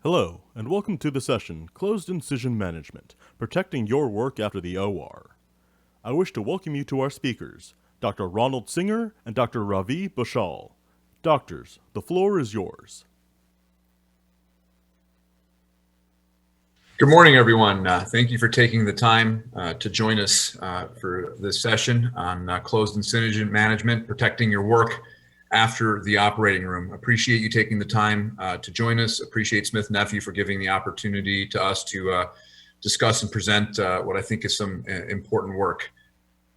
Hello, and welcome to the session, Closed Incision Management, Protecting Your Work After the OR. I wish to welcome you to our speakers, Dr. Ronald Singer and Dr. Ravi Bashal. Doctors, the floor is yours. Good morning, everyone. Thank you for taking the time to join us for this session on Closed Incision Management, Protecting Your Work After the Operating Room. Appreciate you taking the time to join us. Appreciate Smith Nephew for giving the opportunity to us to discuss and present what I think is some important work.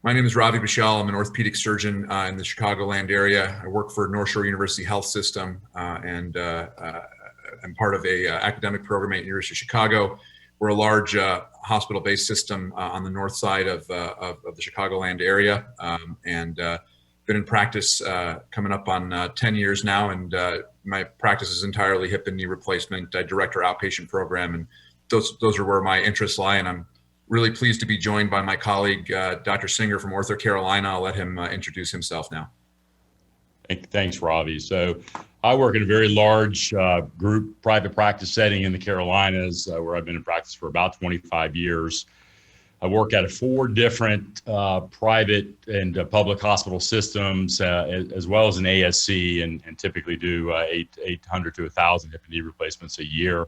My name is Ravi Bashal. I'm an orthopedic surgeon in the Chicagoland area. I work for North Shore University Health System and I'm part of a academic program at University of Chicago. We're a large hospital-based system on the north side of the Chicagoland area, and been in practice coming up on 10 years now, and my practice is entirely hip and knee replacement. I direct our outpatient program, and those are where my interests lie, and I'm really pleased to be joined by my colleague, Dr. Singer from Ortho Carolina. I'll let him introduce himself now. Thanks, Ravi. So I work in a very large group private practice setting in the Carolinas, where I've been in practice for about 25 years. I work at 4 different private and public hospital systems, as well as an ASC, and typically do 800 to 1,000 hip and knee replacements a year.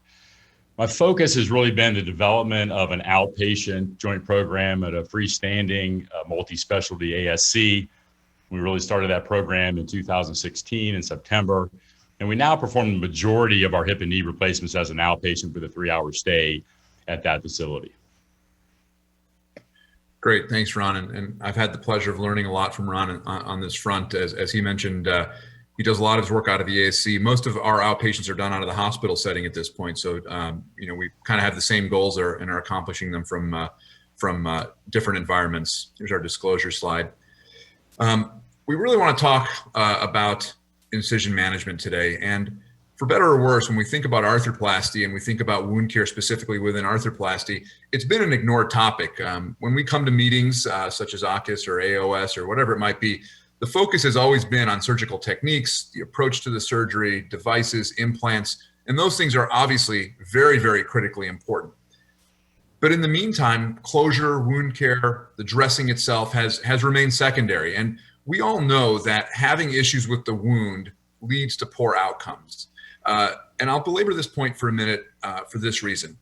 My focus has really been the development of an outpatient joint program at a freestanding multi-specialty ASC. We really started that program in 2016 in September, and we now perform the majority of our hip and knee replacements as an outpatient with a 3-hour stay at that facility. Great, thanks, Ron. And I've had the pleasure of learning a lot from Ron on this front. As he mentioned, he does a lot of his work out of the ASC. Most of our outpatients are done out of the hospital setting at this point. So, we kind of have the same goals and are accomplishing them from different environments. Here's our disclosure slide. We really want to talk about incision management today. And for better or worse, when we think about arthroplasty and we think about wound care specifically within arthroplasty, it's been an ignored topic. When we come to meetings such as AAHKS or AOS or whatever it might be, the focus has always been on surgical techniques, the approach to the surgery, devices, implants, and those things are obviously very, very critically important. But in the meantime, closure, wound care, the dressing itself has remained secondary. And we all know that having issues with the wound leads to poor outcomes. And I'll belabor this point for a minute for this reason.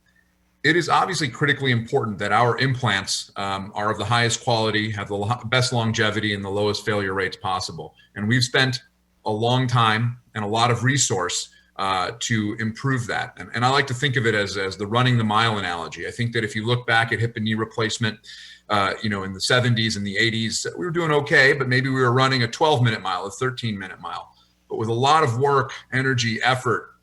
It is obviously critically important that our implants are of the highest quality, have the best longevity and the lowest failure rates possible. And we've spent a long time and a lot of resource to improve that. And I like to think of it as the running the mile analogy. I think that if you look back at hip and knee replacement, in the 70s and the 80s, we were doing okay, but maybe we were running a 12-minute mile, a 13-minute mile. But with a lot of work, energy, effort,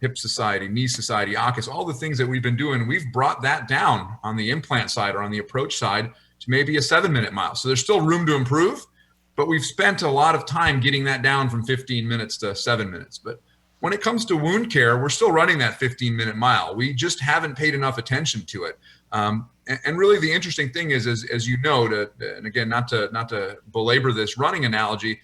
Hip Society, Knee Society, AAHKS, all the things that we've been doing, we've brought that down on the implant side or on the approach side to maybe a 7-minute mile. So there's still room to improve, but we've spent a lot of time getting that down from 15 minutes to 7 minutes. But when it comes to wound care, we're still running that 15-minute mile. We just haven't paid enough attention to it. And really the interesting thing is, as you know, and again, not to belabor this running analogy,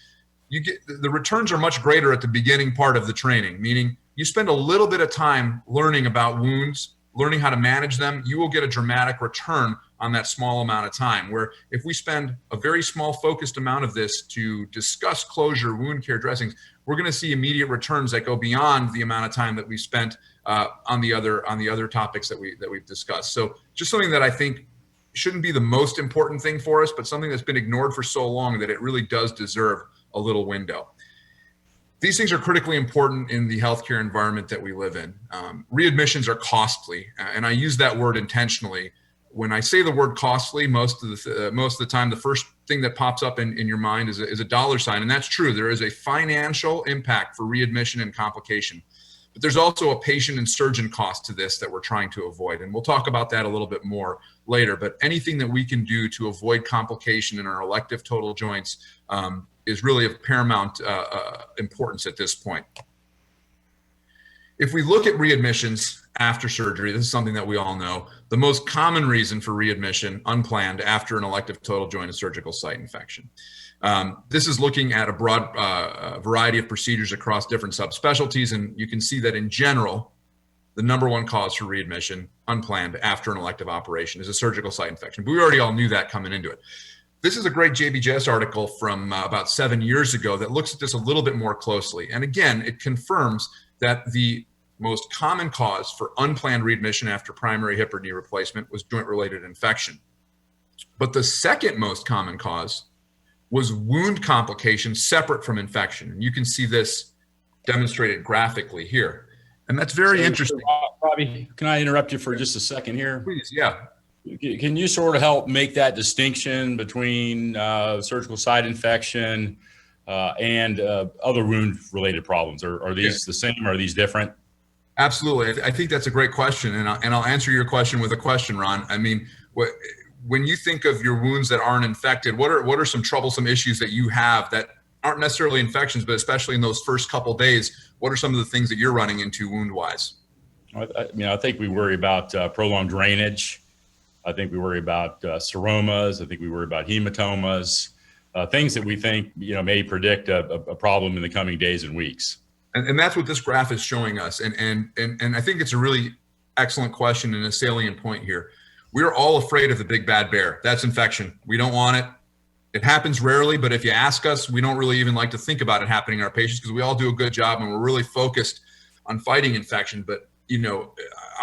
you get the returns are much greater at the beginning part of the training, meaning you spend a little bit of time learning about wounds, learning how to manage them, you will get a dramatic return on that small amount of time. Where if we spend a very small focused amount of this to discuss closure, wound care, dressings, we're going to see immediate returns that go beyond the amount of time that we spent on the other topics that we've discussed. So just something that I think shouldn't be the most important thing for us, but something that's been ignored for so long that it really does deserve a little window. These things are critically important in the healthcare environment that we live in. Readmissions are costly, and I use that word intentionally. When I say the word costly, most of the time, the first thing that pops up in your mind is a dollar sign, and that's true. There is a financial impact for readmission and complication, but there's also a patient and surgeon cost to this that we're trying to avoid, and we'll talk about that a little bit more later. But anything that we can do to avoid complication in our elective total joints is really of paramount importance at this point. If we look at readmissions after surgery, this is something that we all know. The most common reason for readmission, unplanned, after an elective total joint and surgical site infection. This is looking at a broad variety of procedures across different subspecialties, and you can see that in general, the number one cause for readmission, unplanned, after an elective operation is a surgical site infection. But we already all knew that coming into it. This is a great JBJS article from about 7 years ago that looks at this a little bit more closely. And again, it confirms that the most common cause for unplanned readmission after primary hip or knee replacement was joint-related infection. But the second most common cause was wound complications separate from infection. And you can see this demonstrated graphically here. And that's very interesting. Robbie, can I interrupt you for just a second here? Please, yeah. Can you sort of help make that distinction between surgical site infection and other wound-related problems? Are these the same, or are these different? Absolutely. I think that's a great question. And I'll answer your question with a question, Ron. I mean, when you think of your wounds that aren't infected, what are some troublesome issues that you have that aren't necessarily infections, but especially in those first couple days, what are some of the things that you're running into wound-wise? I think we worry about prolonged drainage. I think we worry about seromas. I think we worry about hematomas, things that we think may predict a problem in the coming days and weeks. And that's what this graph is showing us. And I think it's a really excellent question and a salient point here. We're all afraid of the big bad bear. That's infection. We don't want it. It happens rarely, but if you ask us, we don't really even like to think about it happening in our patients because we all do a good job and we're really focused on fighting infection. But,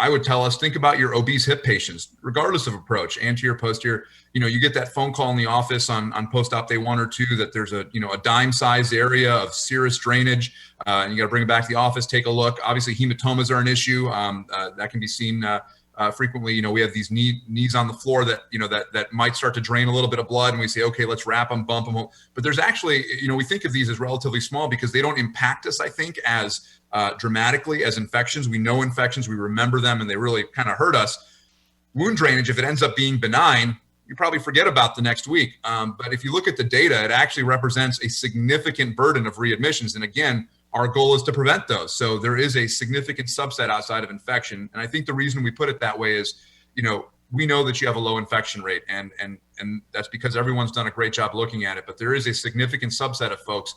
I would tell us, think about your obese hip patients, regardless of approach, anterior, posterior. You get that phone call in the office on post-op day 1 or 2 that there's a dime-sized area of serous drainage, and you got to bring it back to the office, take a look. Obviously, hematomas are an issue that can be seen frequently. We have these knees on the floor that that might start to drain a little bit of blood, and we say, okay, let's wrap them, bump them. But there's actually, we think of these as relatively small because they don't impact us, I think, as dramatically as infections. We know infections, we remember them, and they really kind of hurt us. Wound drainage, if it ends up being benign, you probably forget about the next week. But if you look at the data, it actually represents a significant burden of readmissions. And again, our goal is to prevent those. So there is a significant subset outside of infection. And I think the reason we put it that way is, we know that you have a low infection rate, and that's because everyone's done a great job looking at it. But there is a significant subset of folks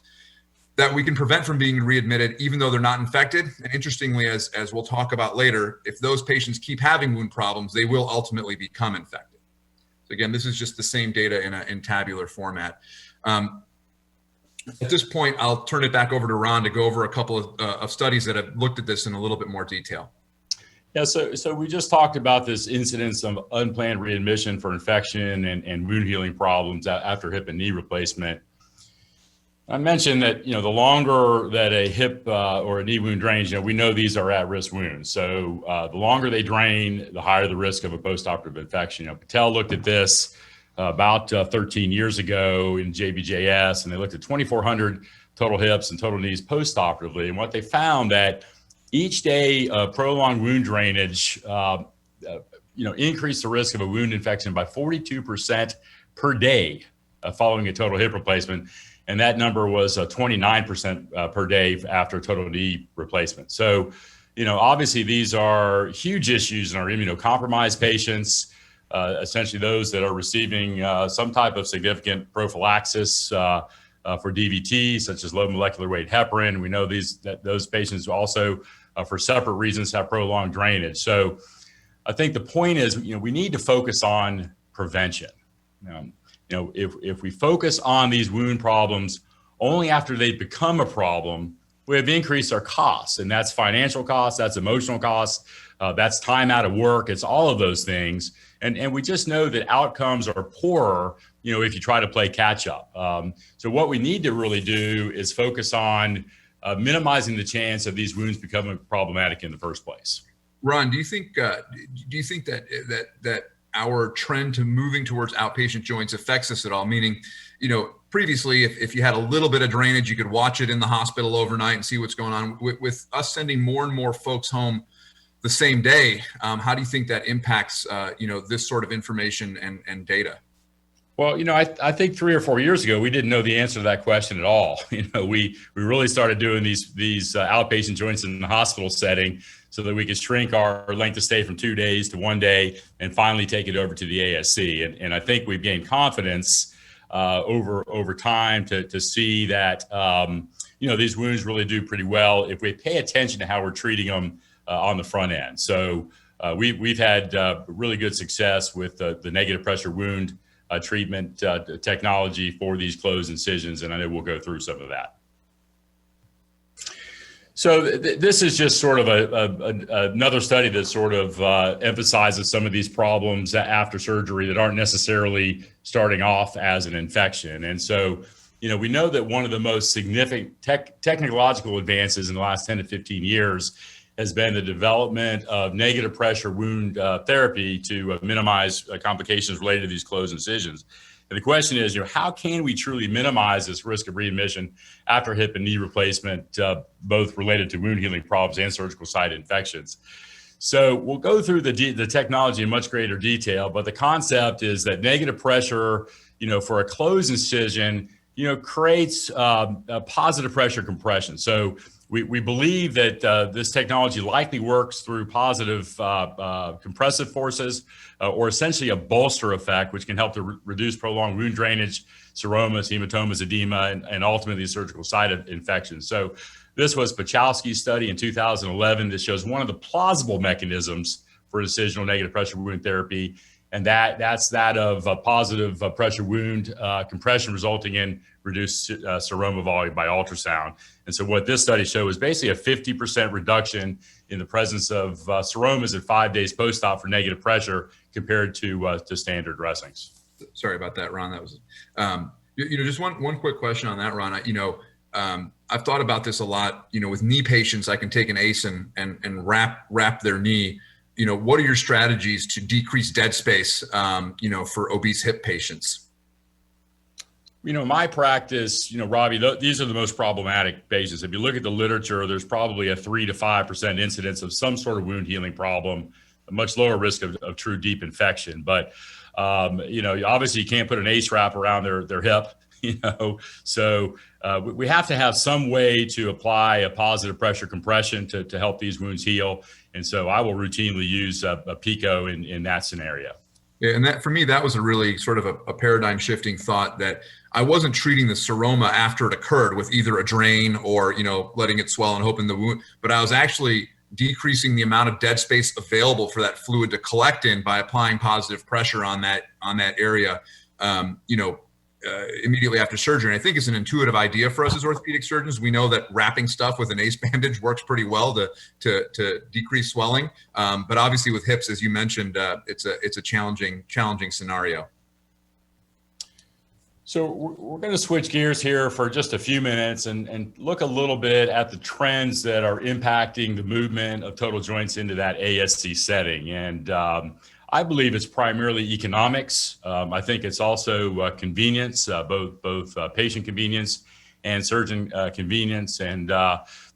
that we can prevent from being readmitted, even though they're not infected. And interestingly, as we'll talk about later, if those patients keep having wound problems, they will ultimately become infected. So again, this is just the same data in tabular format. At this point, I'll turn it back over to Ron to go over a couple of studies that have looked at this in a little bit more detail. Yeah, so we just talked about this incidence of unplanned readmission for infection and wound healing problems after hip and knee replacement. I mentioned that, the longer that a hip or a knee wound drains, we know these are at-risk wounds. So the longer they drain, the higher the risk of a postoperative infection. Patel looked at this about 13 years ago in JBJS, and they looked at 2,400 total hips and total knees postoperatively. And what they found that each day of prolonged wound drainage, increased the risk of a wound infection by 42% per day following a total hip replacement. And that number was 29% per day after total knee replacement. So, obviously these are huge issues in our immunocompromised patients, essentially those that are receiving some type of significant prophylaxis for DVT, such as low molecular weight heparin. We know those patients also, for separate reasons, have prolonged drainage. So I think the point is, we need to focus on prevention. If we focus on these wound problems only after they become a problem, we have increased our costs, and that's financial costs, that's emotional costs, that's time out of work, it's all of those things. And we just know that outcomes are poorer, if you try to play catch up. So what we need to really do is focus on minimizing the chance of these wounds becoming problematic in the first place. Ron, do you think that our trend to moving towards outpatient joints affects us at all? Meaning, previously, if you had a little bit of drainage, you could watch it in the hospital overnight and see what's going on. With us sending more and more folks home the same day, how do you think that impacts, this sort of information and data? Well, I think 3 or 4 years ago, we didn't know the answer to that question at all. We really started doing these outpatient joints in the hospital setting so that we could shrink our length of stay from 2 days to 1 day and finally take it over to the ASC. And I think we've gained confidence over time to see that, these wounds really do pretty well if we pay attention to how we're treating them on the front end. So we've had really good success with the negative pressure wound treatment technology for these closed incisions, and I know we'll go through some of that. So this is just sort of another study that sort of emphasizes some of these problems after surgery that aren't necessarily starting off as an infection. And so, we know that one of the most significant technological advances in the last 10 to 15 years has been the development of negative pressure wound therapy to minimize complications related to these closed incisions. And the question is, how can we truly minimize this risk of readmission after hip and knee replacement, both related to wound healing problems and surgical site infections? So we'll go through the technology in much greater detail, but the concept is that negative pressure, for a closed incision, creates a positive pressure compression. So we believe that this technology likely works through positive compressive forces or essentially a bolster effect, which can help to reduce prolonged wound drainage, seromas, hematomas, edema, and ultimately surgical site infections. So this was Pachowski's study in 2011 that shows one of the plausible mechanisms for incisional negative pressure wound therapy, and that's that of a positive pressure wound compression resulting in reduced seroma volume by ultrasound. And so what this study showed was basically a 50% reduction in the presence of seromas at 5 days post-op for negative pressure compared to standard dressings. Sorry about that, Ron. That was, just one quick question on that, Ron. I've thought about this a lot. With knee patients, I can take an ACE and wrap their knee. What are your strategies to decrease dead space, for obese hip patients? My practice, Robbie, these are the most problematic patients. If you look at the literature, there's probably a 3 to 5% incidence of some sort of wound healing problem, a much lower risk of true deep infection. But, obviously you can't put an ACE wrap around their hip, so we have to have some way to apply a positive pressure compression to help these wounds heal. And so I will routinely use a Picot in that scenario. Yeah, and that for me, that was a really sort of a paradigm shifting thought, that I wasn't treating the seroma after it occurred with either a drain or, letting it swell and hoping the wound, but I was actually decreasing the amount of dead space available for that fluid to collect in by applying positive pressure on that area, immediately after surgery. And I think it's an intuitive idea for us as orthopedic surgeons. We know that wrapping stuff with an ACE bandage works pretty well to decrease swelling. But obviously with hips, as you mentioned, it's a challenging scenario. So we're going to switch gears here for just a few minutes and look a little bit at the trends that are impacting the movement of total joints into that ASC setting. And I believe it's primarily economics. I think it's also convenience, both patient convenience and surgeon convenience. And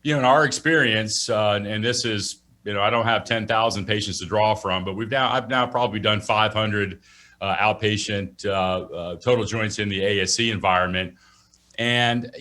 in our experience, and this is, I don't have 10,000 patients to draw from, but I've now probably done 500 outpatient total joints in the ASC environment. And,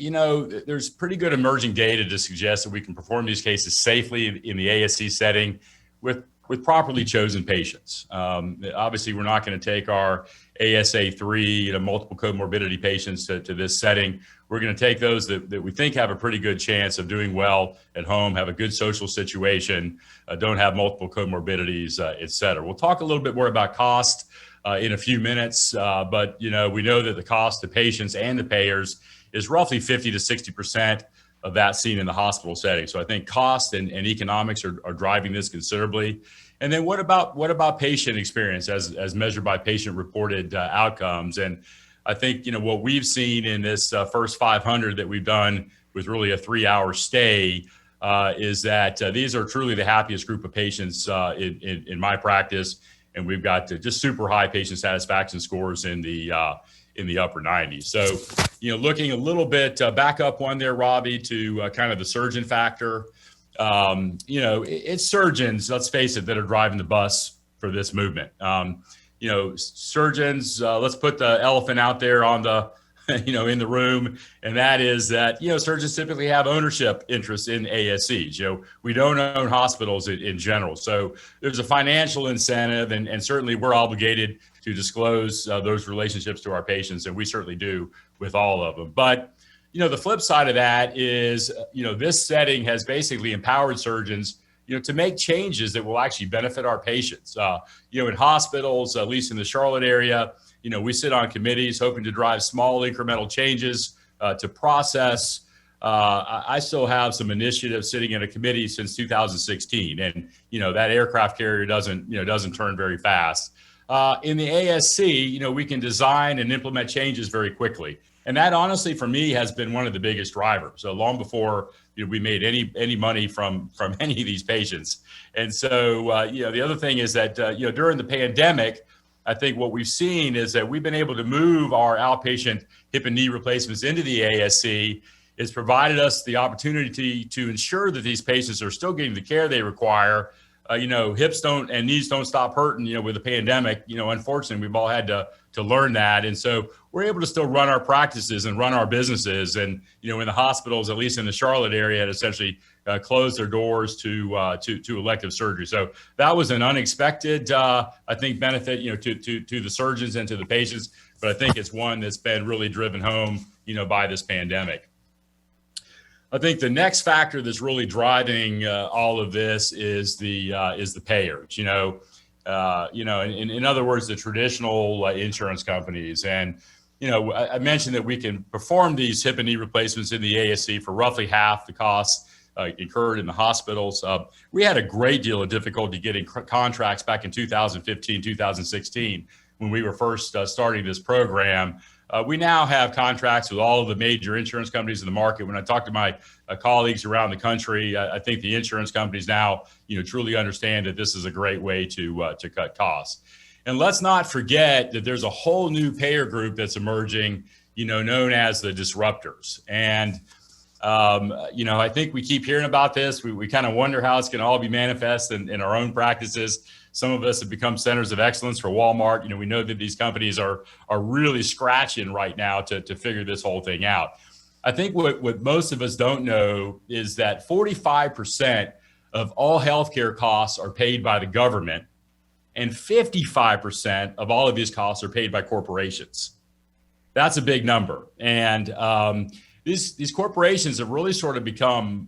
there's pretty good emerging data to suggest that we can perform these cases safely in the ASC setting with properly chosen patients. Obviously, we're not going to take our ASA3, multiple comorbidity patients to this setting. We're going to take those that we think have a pretty good chance of doing well at home, have a good social situation, don't have multiple comorbidities, et cetera. We'll talk a little bit more about cost in a few minutes, but we know that the cost to patients and the payers is roughly 50 to 60% of that seen in the hospital setting. So I think cost and economics are driving this considerably. And then what about patient experience as measured by patient reported outcomes? And I think, what we've seen in this first 500 that we've done with really a 3-hour stay is that these are truly the happiest group of patients in my practice. And we've got just super high patient satisfaction scores in the upper 90s. So, looking a little bit back up one there, Robbie, to kind of the surgeon factor. It's surgeons, let's face it, that are driving the bus for this movement. Surgeons, let's put the elephant out there on the, in the room. And that is that, surgeons typically have ownership interests in ASCs. We don't own hospitals in general. So there's a financial incentive, and certainly we're obligated to disclose those relationships to our patients. And we certainly do with all of them. But, the flip side of that is, this setting has basically empowered surgeons to make changes that will actually benefit our patients. In hospitals, at least in the Charlotte area, we sit on committees hoping to drive small incremental changes to process. I still have some initiatives sitting in a committee since 2016, and that aircraft carrier doesn't turn very fast. In the ASC, we can design and implement changes very quickly, and that honestly for me has been one of the biggest drivers. So long before we made any money from any of these patients, and so the other thing is that during the pandemic, I think what we've seen is that we've been able to move our outpatient hip and knee replacements into the ASC. It's provided us the opportunity to ensure that these patients are still getting the care they require. Hips don't and knees don't stop hurting, with the pandemic. Unfortunately, we've all had to learn that. And so we're able to still run our practices and run our businesses. And, in the hospitals, at least in the Charlotte area, had essentially closed their doors to elective surgery. So that was an unexpected, I think, benefit, to the surgeons and to the patients. But I think it's one that's been really driven home, by this pandemic. I think the next factor that's really driving all of this is the payers. In other words, the traditional insurance companies. And I mentioned that we can perform these hip and knee replacements in the ASC for roughly half the costs incurred in the hospitals. We had a great deal of difficulty getting contracts back in 2015, 2016 when we were first starting this program. We now have contracts with all of the major insurance companies in the market. When I talk to my colleagues around the country, I think the insurance companies now, truly understand that this is a great way to cut costs. And let's not forget that there's a whole new payer group that's emerging, known as the disruptors. And I think we keep hearing about this. We kind of wonder how it's going to all be manifest in our own practices. Some of us have become centers of excellence for Walmart. We know that these companies are really scratching right now to figure this whole thing out. I think what most of us don't know is that 45% of all healthcare costs are paid by the government, and 55% of all of these costs are paid by corporations. That's a big number. And these corporations have really sort of become,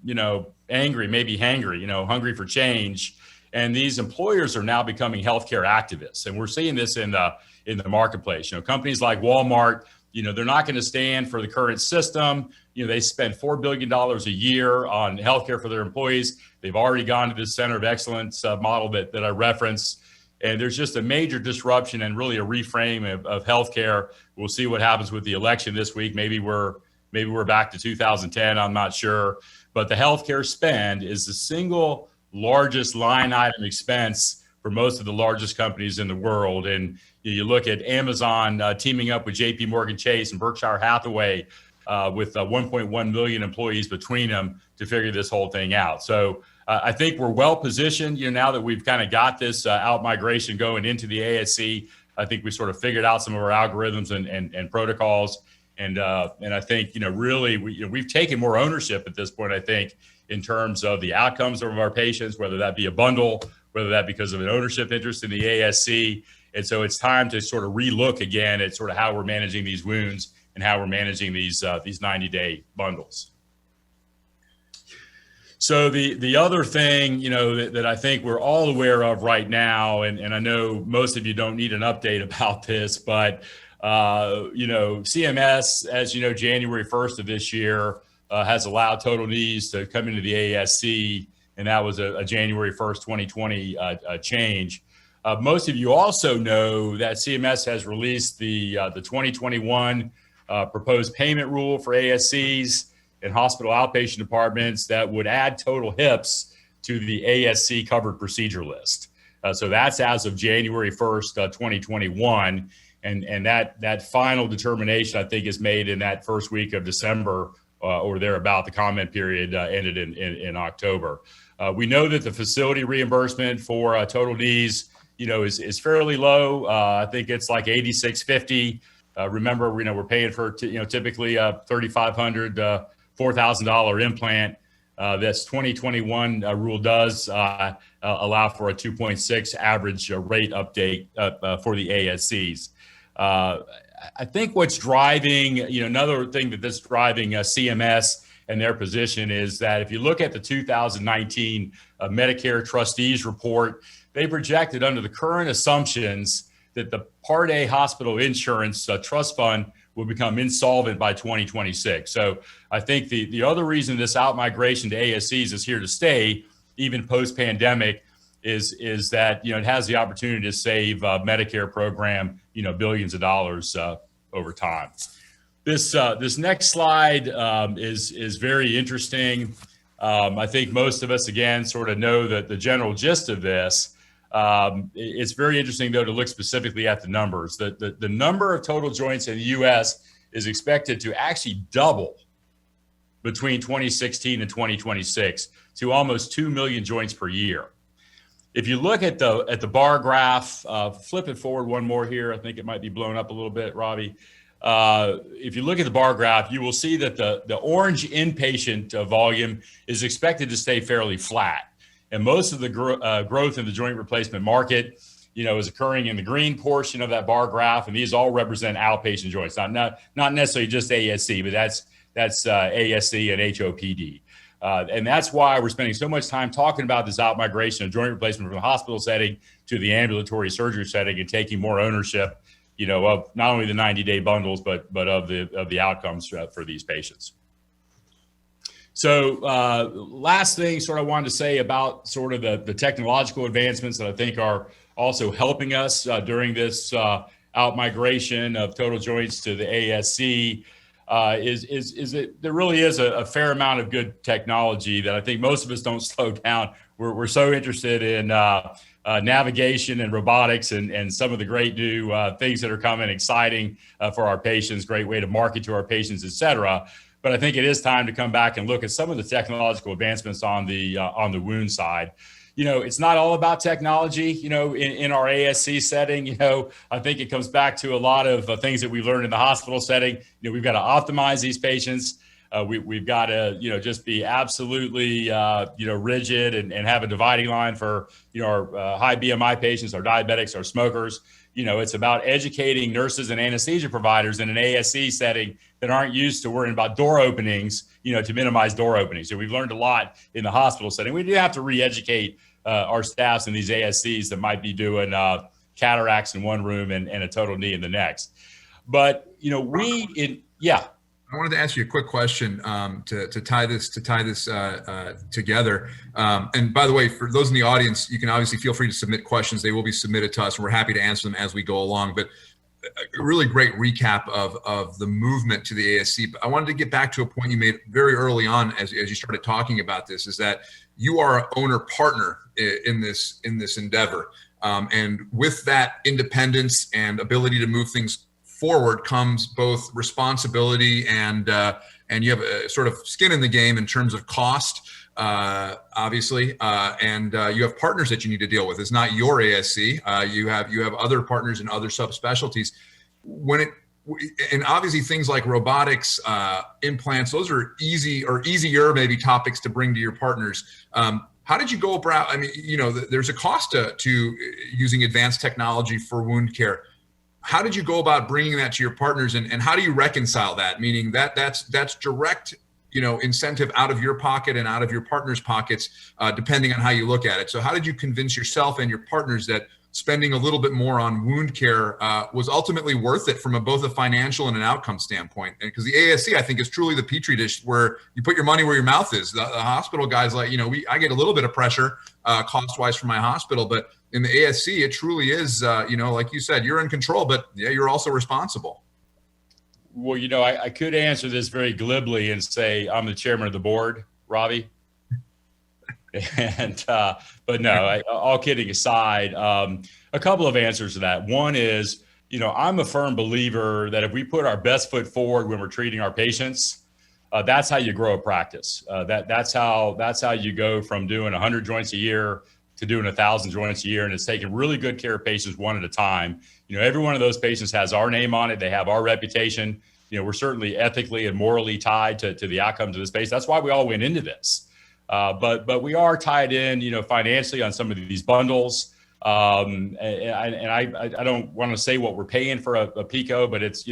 angry, maybe hangry, hungry for change. And these employers are now becoming healthcare activists. And we're seeing this in the marketplace. Companies like Walmart, they're not going to stand for the current system. They spend $4 billion a year on healthcare for their employees. They've already gone to this center of excellence model that I referenced. And there's just a major disruption and really a reframe of healthcare. We'll see what happens with the election this week. Maybe we're back to 2010. I'm not sure. But the healthcare spend is the single largest line item expense for most of the largest companies in the world. And you look at Amazon teaming up with JP Morgan Chase and Berkshire Hathaway with 1.1 million employees between them to figure this whole thing out. So I think we're well positioned, now that we've kind of got this out migration going into the ASC. I think we sort of figured out some of our algorithms and protocols. And I think, really, we've taken more ownership at this point, I think, in terms of the outcomes of our patients, whether that be a bundle, whether that because of an ownership interest in the ASC. And so it's time to sort of relook again at sort of how we're managing these wounds and how we're managing these 90-day bundles. So the other thing, that I think we're all aware of right now, and I know most of you don't need an update about this, but CMS, as you know, January 1st of this year, has allowed total knees to come into the ASC, and that was a January 1st, 2020 change. Most of you also know that CMS has released the 2021 proposed payment rule for ASCs and hospital outpatient departments that would add total hips to the ASC covered procedure list. So that's as of January 1st, 2021. And that final determination, I think, is made in that first week of December or thereabout. The comment period ended in October. We know that the facility reimbursement for total knees, is fairly low. I think it's like $8,650. Remember, we're paying for typically a $3,500, $4,000 implant. This 2021 rule does allow for a 2.6 average rate update for the ASCs. I think what's driving, another thing that's driving CMS and their position is that if you look at the 2019 Medicare trustees report, they projected under the current assumptions that the Part A hospital insurance trust fund will become insolvent by 2026. So I think the other reason this outmigration to ASCs is here to stay, even post-pandemic, is that, it has the opportunity to save Medicare program, billions of dollars over time. This next slide is very interesting. I think most of us, again, sort of know that the general gist of this. It's very interesting, though, to look specifically at the numbers. The number of total joints in the U.S. is expected to actually double between 2016 and 2026 to almost 2 million joints per year. If you look at the bar graph, flip it forward one more here. I think it might be blown up a little bit, Robbie. If you look at the bar graph, you will see that the orange inpatient volume is expected to stay fairly flat. And most of the growth in the joint replacement market, is occurring in the green portion of that bar graph. And these all represent outpatient joints, not necessarily just ASC, but that's ASC and HOPD. And that's why we're spending so much time talking about this outmigration of joint replacement from the hospital setting to the ambulatory surgery setting and taking more ownership, of not only the 90-day bundles, but of the outcomes for these patients. So last thing I wanted to say about sort of the technological advancements that I think are also helping us during this outmigration of total joints to the ASC is that there really is a fair amount of good technology that I think most of us don't slow down. We're so interested in navigation and robotics and some of the great new things that are coming, exciting for our patients, great way to market to our patients, et cetera. But I think it is time to come back and look at some of the technological advancements on the wound side. It's not all about technology, in our ASC setting. I think it comes back to a lot of things that we've learned in the hospital setting. We've got to optimize these patients. We've got to, just be absolutely, rigid and have a dividing line for, our high BMI patients, our diabetics, our smokers. It's about educating nurses and anesthesia providers in an ASC setting that aren't used to worrying about door openings, to minimize door openings. So we've learned a lot in the hospital setting. We do have to re-educate our staffs in these ASCs that might be doing cataracts in one room and a total knee in the next. But, I wanted to ask you a quick question to tie this together. And by the way, for those in the audience, you can obviously feel free to submit questions. They will be submitted to us, and we're happy to answer them as we go along. But a really great recap of the movement to the ASC. But I wanted to get back to a point you made very early on as you started talking about this, is that you are an owner partner in this endeavor. And with that independence and ability to move things forward comes both responsibility and you have a sort of skin in the game in terms of cost, obviously, and you have partners that you need to deal with. It's not your ASC. You have other partners in other subspecialties. And obviously things like robotics, implants, those are easier maybe topics to bring to your partners. How did you go about? I mean, there's a cost to using advanced technology for wound care. How did you go about bringing that to your partners, and how do you reconcile that? Meaning that's direct, incentive out of your pocket and out of your partners' pockets, depending on how you look at it. So how did you convince yourself and your partners that spending a little bit more on wound care was ultimately worth it from both a financial and an outcome standpoint? And because the ASC, I think, is truly the petri dish where you put your money where your mouth is. The hospital guys, I get a little bit of pressure cost-wise from my hospital, but in the ASC, it truly is, like you said, you're in control, but yeah, you're also responsible. Well, I could answer this very glibly and say I'm the chairman of the board, Robbie. But no, all kidding aside, a couple of answers to that. One is, I'm a firm believer that if we put our best foot forward when we're treating our patients, that's how you grow a practice. That's how you go from doing 100 joints a year to doing 1,000 joints a year. And it's taking really good care of patients one at a time. Every one of those patients has our name on it. They have our reputation. We're certainly ethically and morally tied to the outcomes of this space. That's why we all went into this. But we are tied in, financially on some of these bundles. And I don't want to say what we're paying for a Picot, but it's,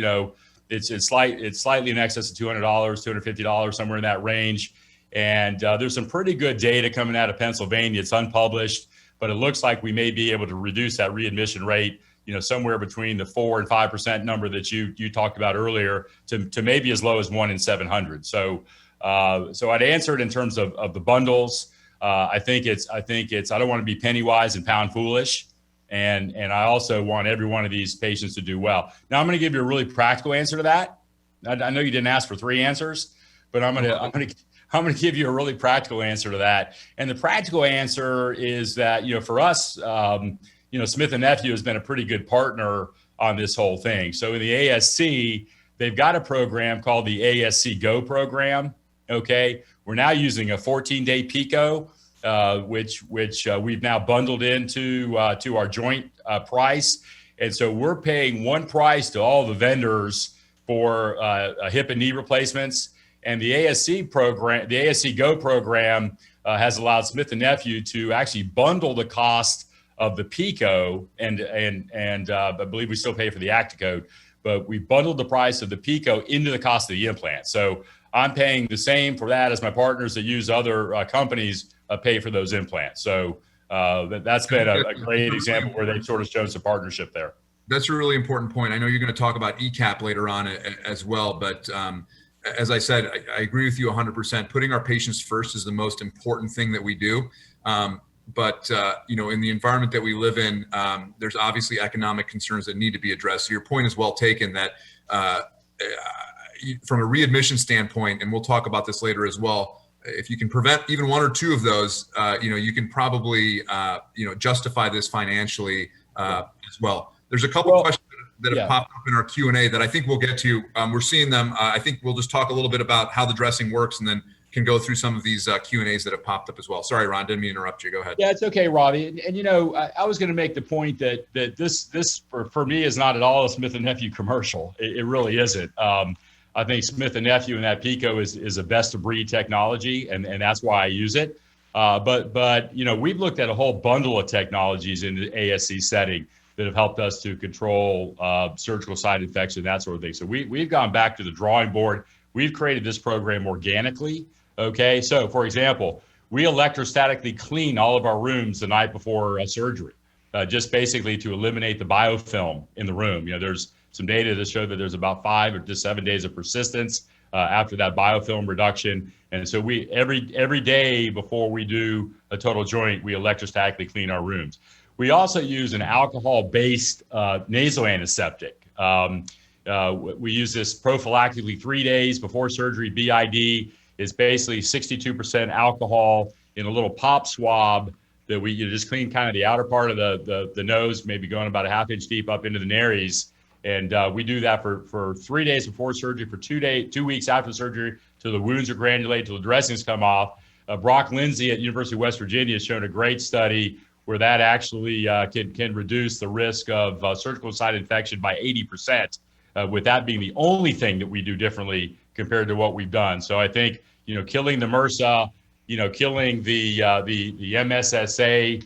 It's slightly in excess of $200, $250, somewhere in that range. And there's some pretty good data coming out of Pennsylvania. It's unpublished, but it looks like we may be able to reduce that readmission rate, somewhere between the 4 and 5% number that you talked about earlier to maybe as low as 1 in 700. So I'd answer it in terms of the bundles. I think it's I don't want to be penny wise and pound foolish. And I also want every one of these patients to do well. Now I'm going to give you a really practical answer to that. I know you didn't ask for 3 answers, but I'm going to give you a really practical answer to that. And the practical answer is that, for us, Smith & Nephew has been a pretty good partner on this whole thing. So in the ASC, they've got a program called the ASC Go program. Okay. We're now using a 14-day Picot, which we've now bundled into to our joint price. And so we're paying one price to all the vendors for hip and knee replacements. And the ASC program, the ASC Go program, has allowed Smith & Nephew to actually bundle the cost of the Picot, and I believe we still pay for the ActaCode, but we bundled the price of the Picot into the cost of the implant. So I'm paying the same for that as my partners that use other companies pay for those implants. So that's been a great example where they've sort of shown some partnership there. That's a really important point. I know you're going to talk about ECAP later on as well, but as I said, I agree with you 100%. Putting our patients first is the most important thing that we do. But in the environment that we live in, there's obviously economic concerns that need to be addressed. So your point is well taken that from a readmission standpoint, and we'll talk about this later as well, if you can prevent even 1 or 2 of those, you can probably, justify this financially as well. There's a couple questions that have popped up in our Q&A that I think we'll get to. We're seeing them. I think we'll just talk a little bit about how the dressing works and then can go through some of these Q&As that have popped up as well. Sorry, Ron, didn't mean to interrupt you. Go ahead. Yeah, it's okay, Robbie. And I was going to make the point that this for me is not at all a Smith & Nephew commercial. It really isn't. I think Smith & Nephew and that Picot is a best of breed technology, and that's why I use it. But we've looked at a whole bundle of technologies in the ASC setting that have helped us to control surgical site infection, that sort of thing. So we've gone back to the drawing board. We've created this program organically. Okay, so for example, we electrostatically clean all of our rooms the night before surgery, just basically to eliminate the biofilm in the room. There's some data that show that there's about 5 or just 7 days of persistence after that biofilm reduction. And so we every day before we do a total joint, we electrostatically clean our rooms. We also use an alcohol-based nasal antiseptic. We use this prophylactically 3 days before surgery, BID. Is basically 62% alcohol in a little pop swab that you just clean kind of the outer part of the nose, maybe going about a ½ inch deep up into the nares. And we do that for 3 days before surgery, for 2 weeks after surgery, till the wounds are granulated, till the dressings come off. Brock Lindsay at University of West Virginia has shown a great study where that actually can reduce the risk of surgical site infection by 80%, with that being the only thing that we do differently compared to what we've done. So I think, killing the MRSA, killing the MSSA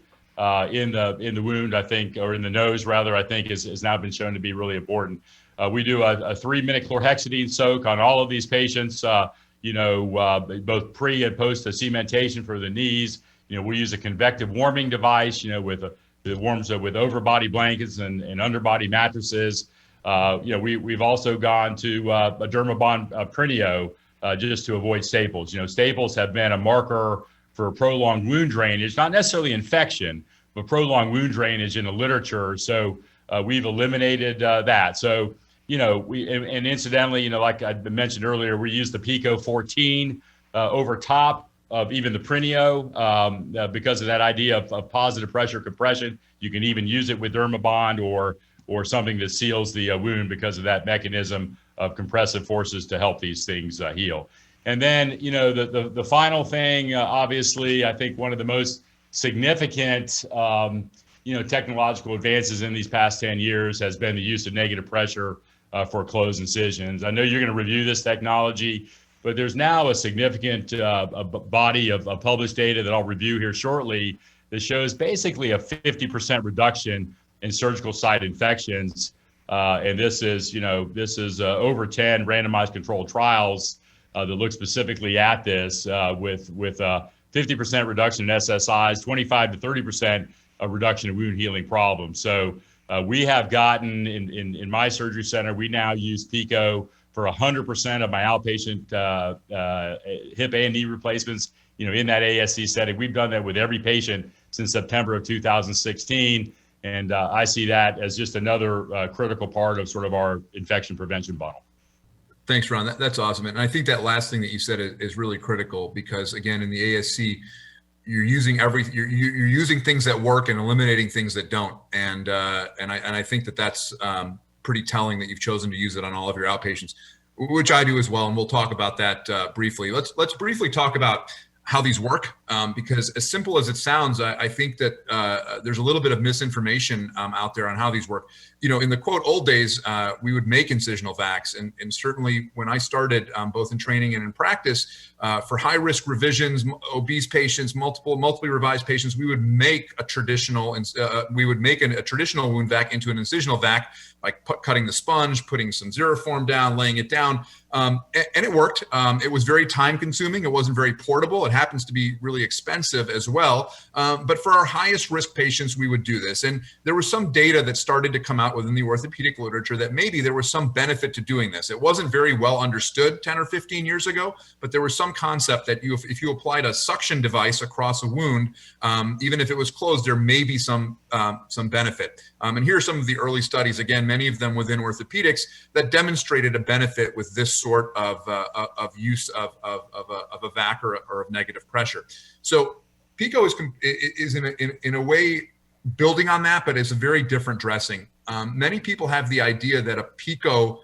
in the wound, I think, or in the nose rather, I think has now been shown to be really important. We do a 3-minute chlorhexidine soak on all of these patients, both pre and post cementation for the knees. We use a convective warming device, with that warms with overbody blankets and underbody mattresses. We've also gone to a Dermabond Prineo just to avoid staples. Staples have been a marker for prolonged wound drainage, not necessarily infection, but prolonged wound drainage in the literature. So we've eliminated that. So, and incidentally, like I mentioned earlier, we use the Picot 14 over top of even the Prineo because of that idea of positive pressure compression. You can even use it with Dermabond or something that seals the wound because of that mechanism of compressive forces to help these things heal. And then, the final thing, obviously, I think one of the most significant, technological advances in these past 10 years has been the use of negative pressure for closed incisions. I know you're going to review this technology, but there's now a significant body of published data that I'll review here shortly that shows basically a 50% reduction in surgical site infections And this is over 10 randomized controlled trials that look specifically at this with 50% reduction in SSIs, 25 to 30% reduction in wound healing problems. So we have gotten in my surgery center, we now use Picot for 100% of my outpatient hip and knee replacements, in that ASC setting. We've done that with every patient since September of 2016. And I see that as just another critical part of sort of our infection prevention bundle. Thanks, Ron. That's awesome. And I think that last thing that you said is really critical because, again, in the ASC, you're using you're using things that work and eliminating things that don't. And I think that's pretty telling that you've chosen to use it on all of your outpatients, which I do as well. And we'll talk about that briefly. Let's briefly talk about how these work, because as simple as it sounds, I think that there's a little bit of misinformation out there on how these work. In the quote old days, we would make incisional vacs, and certainly when I started, both in training and in practice, for high risk revisions, obese patients, multiply revised patients, we would make a traditional a traditional wound vac into an incisional vac, like cutting the sponge, putting some Xeroform down, laying it down. And it worked. It was very time consuming. It wasn't very portable. It happens to be really expensive as well. But for our highest risk patients, we would do this. And there was some data that started to come out within the orthopedic literature that maybe there was some benefit to doing this. It wasn't very well understood 10 or 15 years ago, but there was some concept that if you applied a suction device across a wound, even if it was closed, there may be some benefit. And here are some of the early studies, again, many of them within orthopedics, that demonstrated a benefit with this sort of use of a vac or of negative pressure. So Picot is in a way building on that, but it's a very different dressing. Many people have the idea that a Picot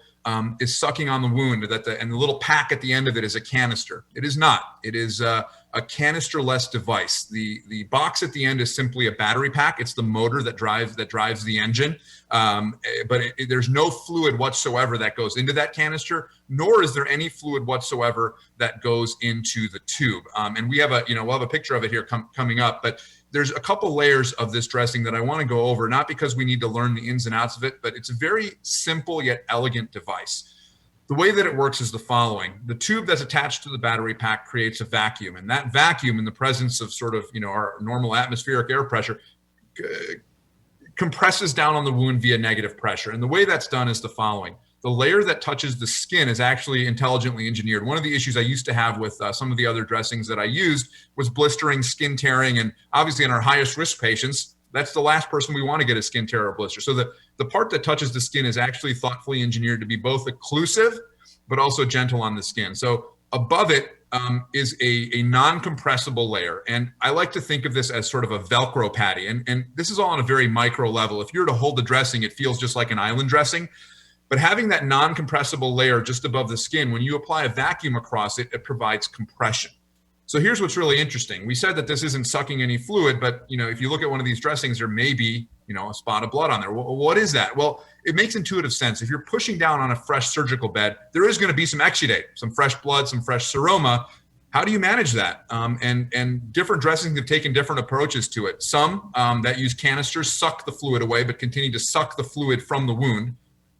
is sucking on the wound, and the little pack at the end of it is a canister. It is not. It is a canister-less device. The box at the end is simply a battery pack. It's the motor that drives the engine. But there's no fluid whatsoever that goes into that canister, nor is there any fluid whatsoever that goes into the tube. And we have we'll have a picture of it here coming up, but there's a couple layers of this dressing that I want to go over, not because we need to learn the ins and outs of it, but it's a very simple yet elegant device. The way that it works is the following. The tube that's attached to the battery pack creates a vacuum, and that vacuum, in the presence of sort of, our normal atmospheric air pressure, compresses down on the wound via negative pressure. And the way that's done is the following. The layer that touches the skin is actually intelligently engineered. One of the issues I used to have with some of the other dressings that I used was blistering, skin tearing, and obviously in our highest risk patients, that's the last person we want to get a skin tear or blister. So the part that touches the skin is actually thoughtfully engineered to be both occlusive, but also gentle on the skin. So above it is a non-compressible layer. And I like to think of this as sort of a Velcro patty. And this is all on a very micro level. If you were to hold the dressing, it feels just like an island dressing. But having that non-compressible layer just above the skin, when you apply a vacuum across it, it provides compression. So here's what's really interesting. We said that this isn't sucking any fluid, but if you look at one of these dressings, there may be a spot of blood on there. Well, what is that? Well, it makes intuitive sense. If you're pushing down on a fresh surgical bed, there is going to be some exudate, some fresh blood, some fresh seroma. How do you manage that? And different dressings have taken different approaches to it. Some that use canisters suck the fluid away, but continue to suck the fluid from the wound.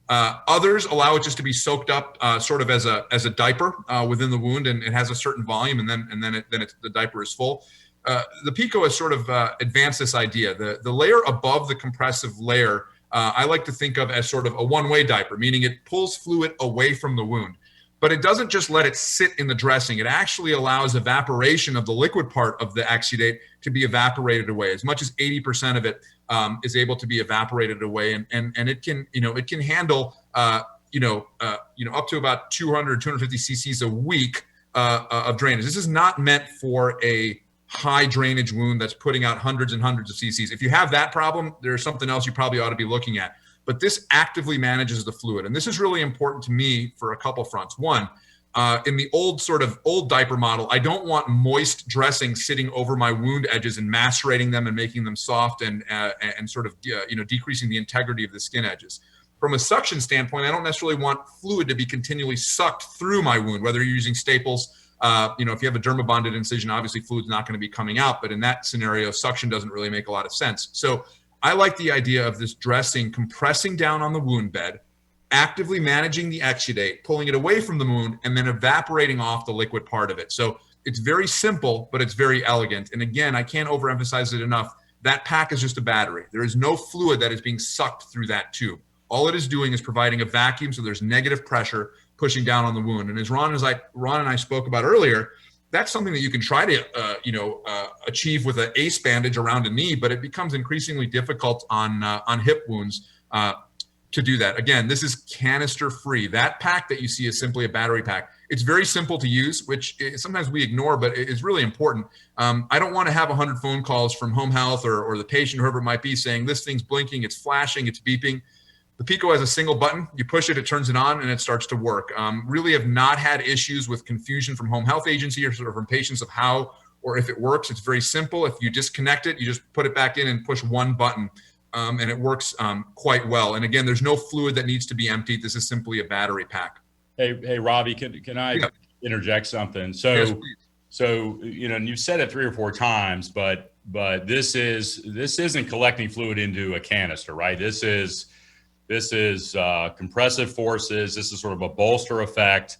Others allow it just to be soaked up sort of as a diaper within the wound, and it has a certain volume, and then the diaper is full. The Picot has sort of advanced this idea. The layer above the compressive layer, I like to think of as sort of a one-way diaper, meaning it pulls fluid away from the wound. But it doesn't just let it sit in the dressing. It actually allows evaporation of the liquid part of the exudate to be evaporated away. As much as 80% of it is able to be evaporated away, and it can handle up to about 250 cc's a week of drainage. This is not meant for a high drainage wound that's putting out hundreds and hundreds of cc's. If you have that problem, there's something else you probably ought to be looking at. But this actively manages the fluid. And this is really important to me for a couple fronts. One, in the old diaper model, I don't want moist dressing sitting over my wound edges and macerating them and making them soft and sort of decreasing the integrity of the skin edges. From a suction standpoint, I don't necessarily want fluid to be continually sucked through my wound, whether you're using staples. If you have a dermabonded incision, obviously fluid's not going to be coming out. But in that scenario, suction doesn't really make a lot of sense. So I like the idea of this dressing compressing down on the wound bed, actively managing the exudate, pulling it away from the wound, and then evaporating off the liquid part of it. So it's very simple, but it's very elegant. And again, I can't overemphasize it enough. That pack is just a battery. There is no fluid that is being sucked through that tube. All it is doing is providing a vacuum, so there's negative pressure pushing down on the wound. And as Ron and I spoke about earlier, that's something that you can try to achieve with an ACE bandage around a knee, but it becomes increasingly difficult on hip wounds to do that. Again, this is canister free. That pack that you see is simply a battery pack. It's very simple to use, which sometimes we ignore, but it's really important. I don't want to have 100 phone calls from home health or the patient, whoever it might be, saying this thing's blinking, it's flashing, it's beeping. The Picot has a single button. You push it, it turns it on, and it starts to work. Really have not had issues with confusion from home health agency or from patients of how or if it works. It's very simple. If you disconnect it, you just put it back in and push one button, and it works quite well. And again, there's no fluid that needs to be emptied. This is simply a battery pack. Hey, Robbie, can I interject something? So, yes, so and you've said it 3 or 4 times, but this isn't collecting fluid into a canister, right? This is compressive forces. This is sort of a bolster effect.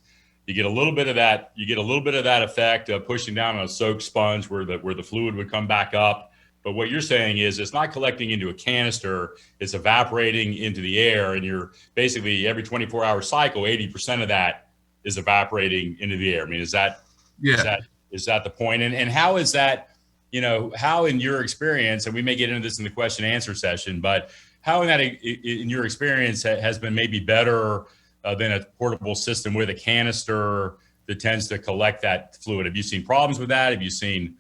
You get a little bit of that. You get a little bit of that effect of pushing down on a soaked sponge where the fluid would come back up. But what you're saying is it's not collecting into a canister. It's evaporating into the air, and you're basically every 24-hour cycle, 80% of that is evaporating into the air. I mean, is that the point? And how is that? How in your experience, and we may get into this in the question and answer session, but how in your experience has been maybe better than a portable system with a canister that tends to collect that fluid? Have you seen problems with that? Have you seen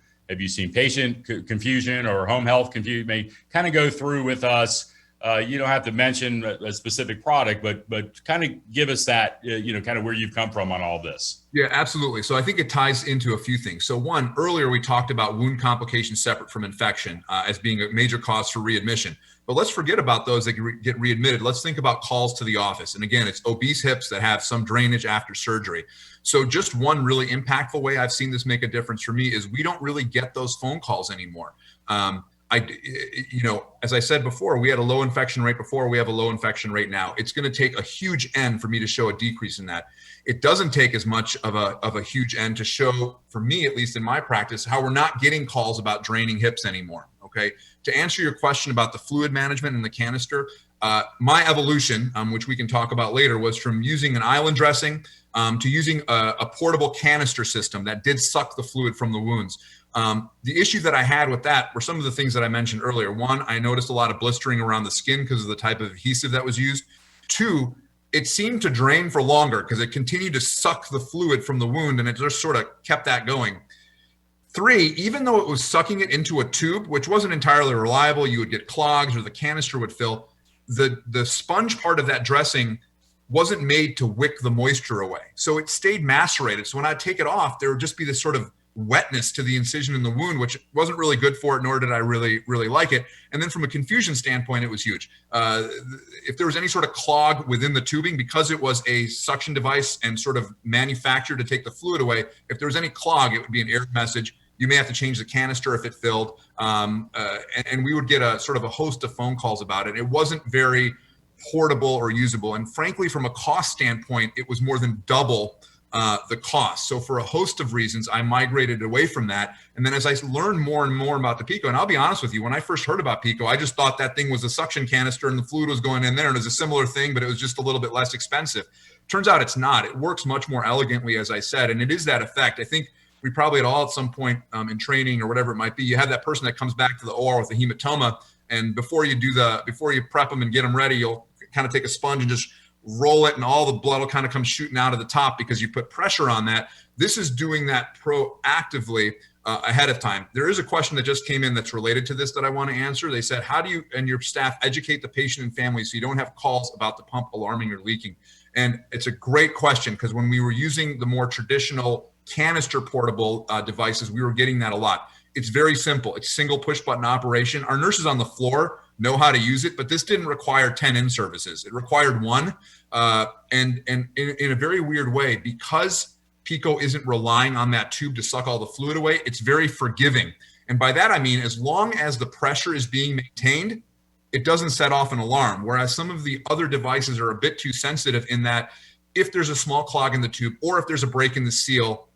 patient confusion or home health confusion? May kind of go through with us. You don't have to mention a specific product, but kind of give us that, kind of where you've come from on all this. Yeah, absolutely. So I think it ties into a few things. So one, earlier we talked about wound complications separate from infection as being a major cause for readmission. But let's forget about those that get readmitted. Let's think about calls to the office. And again, it's obese hips that have some drainage after surgery. So just one really impactful way I've seen this make a difference for me is we don't really get those phone calls anymore. As I said before, we had a low infection rate before, we have a low infection rate now. It's going to take a huge N for me to show a decrease in that. It doesn't take as much of a huge N to show, for me, at least in my practice, how we're not getting calls about draining hips anymore. Okay. To answer your question about the fluid management and the canister, my evolution, which we can talk about later, was from using an island dressing to using a portable canister system that did suck the fluid from the wounds. The issue that I had with that were some of the things that I mentioned earlier. One, I noticed a lot of blistering around the skin because of the type of adhesive that was used. 2, it seemed to drain for longer because it continued to suck the fluid from the wound, and it just sort of kept that going. 3, even though it was sucking it into a tube, which wasn't entirely reliable, you would get clogs or the canister would fill, the sponge part of that dressing wasn't made to wick the moisture away. So it stayed macerated. So when I take it off, there would just be this sort of wetness to the incision in the wound, which wasn't really good for it, nor did I really like it. And then from a confusion standpoint, it was huge. If there was any sort of clog within the tubing, because it was a suction device and sort of manufactured to take the fluid away, if there was any clog, it would be an error message. You may have to change the canister if it filled. And we would get a sort of a host of phone calls about it. It wasn't very portable or usable. And frankly, from a cost standpoint, it was more than double the cost. So for a host of reasons, I migrated away from that. And then as I learned more and more about the Picot, and I'll be honest with you, when I first heard about Picot, I just thought that thing was a suction canister and the fluid was going in there, and it was a similar thing, but it was just a little bit less expensive. Turns out it's not. It works much more elegantly, as I said, and it is that effect. I think we probably at some point in training or whatever it might be, you have that person that comes back to the OR with a hematoma, and before you prep them and get them ready, you'll kind of take a sponge and just roll it, and all the blood will kind of come shooting out of the top because you put pressure on that. This is doing that proactively ahead of time. There is a question that just came in that's related to this that I want to answer. They said, how do you and your staff educate the patient and family so you don't have calls about the pump alarming or leaking? And it's a great question, because when we were using the more traditional canister portable devices, we were getting that a lot. It's very simple. It's single push button operation. Our nurses on the floor know how to use it, but this didn't require 10 in services. It required 1. And in a very weird way, because Picot isn't relying on that tube to suck all the fluid away, it's very forgiving. And by that, I mean, as long as the pressure is being maintained, it doesn't set off an alarm. Whereas some of the other devices are a bit too sensitive in that if there's a small clog in the tube or if there's a break in the seal,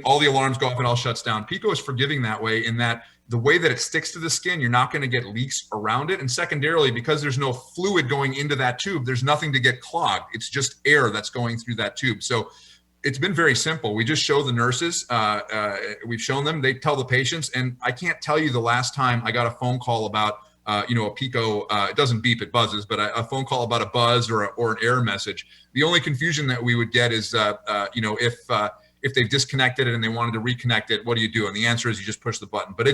all the alarms go off and all shuts down. Picot is forgiving that way in that the way that it sticks to the skin, you're not going to get leaks around it. And secondarily, because there's no fluid going into that tube, there's nothing to get clogged. It's just air that's going through that tube. So it's been very simple. We just show the nurses, we've shown them, they tell the patients, and I can't tell you the last time I got a phone call about, a Picot, it doesn't beep, it buzzes, but a phone call about a buzz or an error message. The only confusion that we would get is, if they've disconnected it and they wanted to reconnect it, what do you do? And the answer is you just push the button. But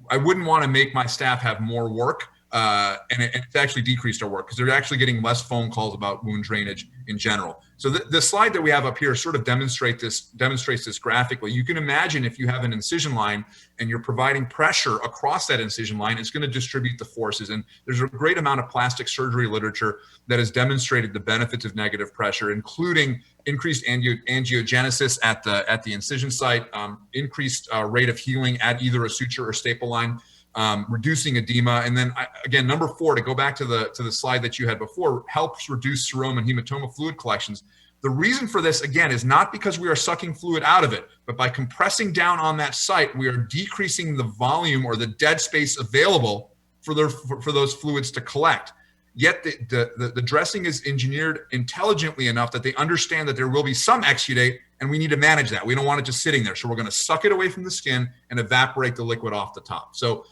I wouldn't want to make my staff have more work. And it's actually decreased our work because they're actually getting less phone calls about wound drainage in general. So the slide that we have up here sort of demonstrates this graphically. You can imagine if you have an incision line and you're providing pressure across that incision line, it's going to distribute the forces. And there's a great amount of plastic surgery literature that has demonstrated the benefits of negative pressure, including increased angiogenesis at the incision site, increased rate of healing at either a suture or staple line, reducing edema. And then again, number 4, to go back to the slide that you had before, helps reduce seroma and hematoma fluid collections. The reason for this, again, is not because we are sucking fluid out of it, but by compressing down on that site, we are decreasing the volume or the dead space available for those fluids to collect. Yet the dressing is engineered intelligently enough that they understand that there will be some exudate, and we need to manage that. We don't want it just sitting there. So we're going to suck it away from the skin and evaporate the liquid off the top. So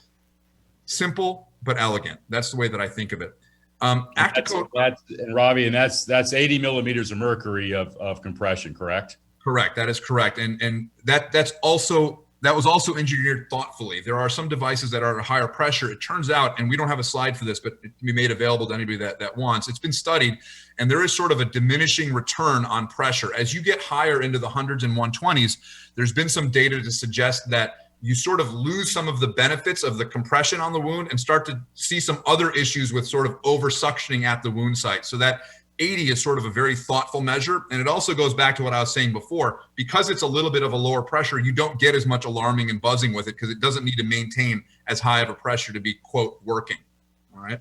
simple but elegant. That's the way that I think of it. ActaCode. And Robbie, and that's 80 millimeters of mercury of compression, correct? Correct. That is correct. And that was also engineered thoughtfully. There are some devices that are at a higher pressure. It turns out, and we don't have a slide for this, but it can be made available to anybody that wants. It's been studied, and there is sort of a diminishing return on pressure. As you get higher into the hundreds and 120s, there's been some data to suggest that you sort of lose some of the benefits of the compression on the wound and start to see some other issues with sort of over suctioning at the wound site. So that 80 is sort of a very thoughtful measure. And it also goes back to what I was saying before, because it's a little bit of a lower pressure, you don't get as much alarming and buzzing with it because it doesn't need to maintain as high of a pressure to be, quote, working. All right.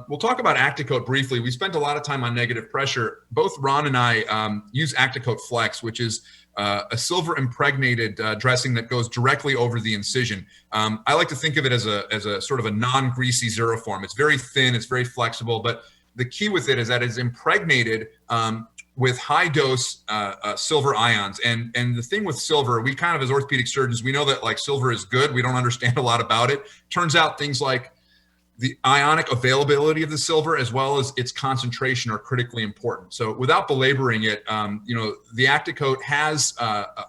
We'll talk about ActaCode briefly. We spent a lot of time on negative pressure. Both Ron and I use ActaCode Flex, which is a silver impregnated dressing that goes directly over the incision. I like to think of it as a sort of a non-greasy Xeroform. It's very thin, it's very flexible, but the key with it is that it's impregnated with high dose silver ions. And the thing with silver, we kind of, as orthopedic surgeons, we know that like silver is good. We don't understand a lot about it. Turns out things like the ionic availability of the silver as well as its concentration are critically important. So without belaboring it, the ActaCode has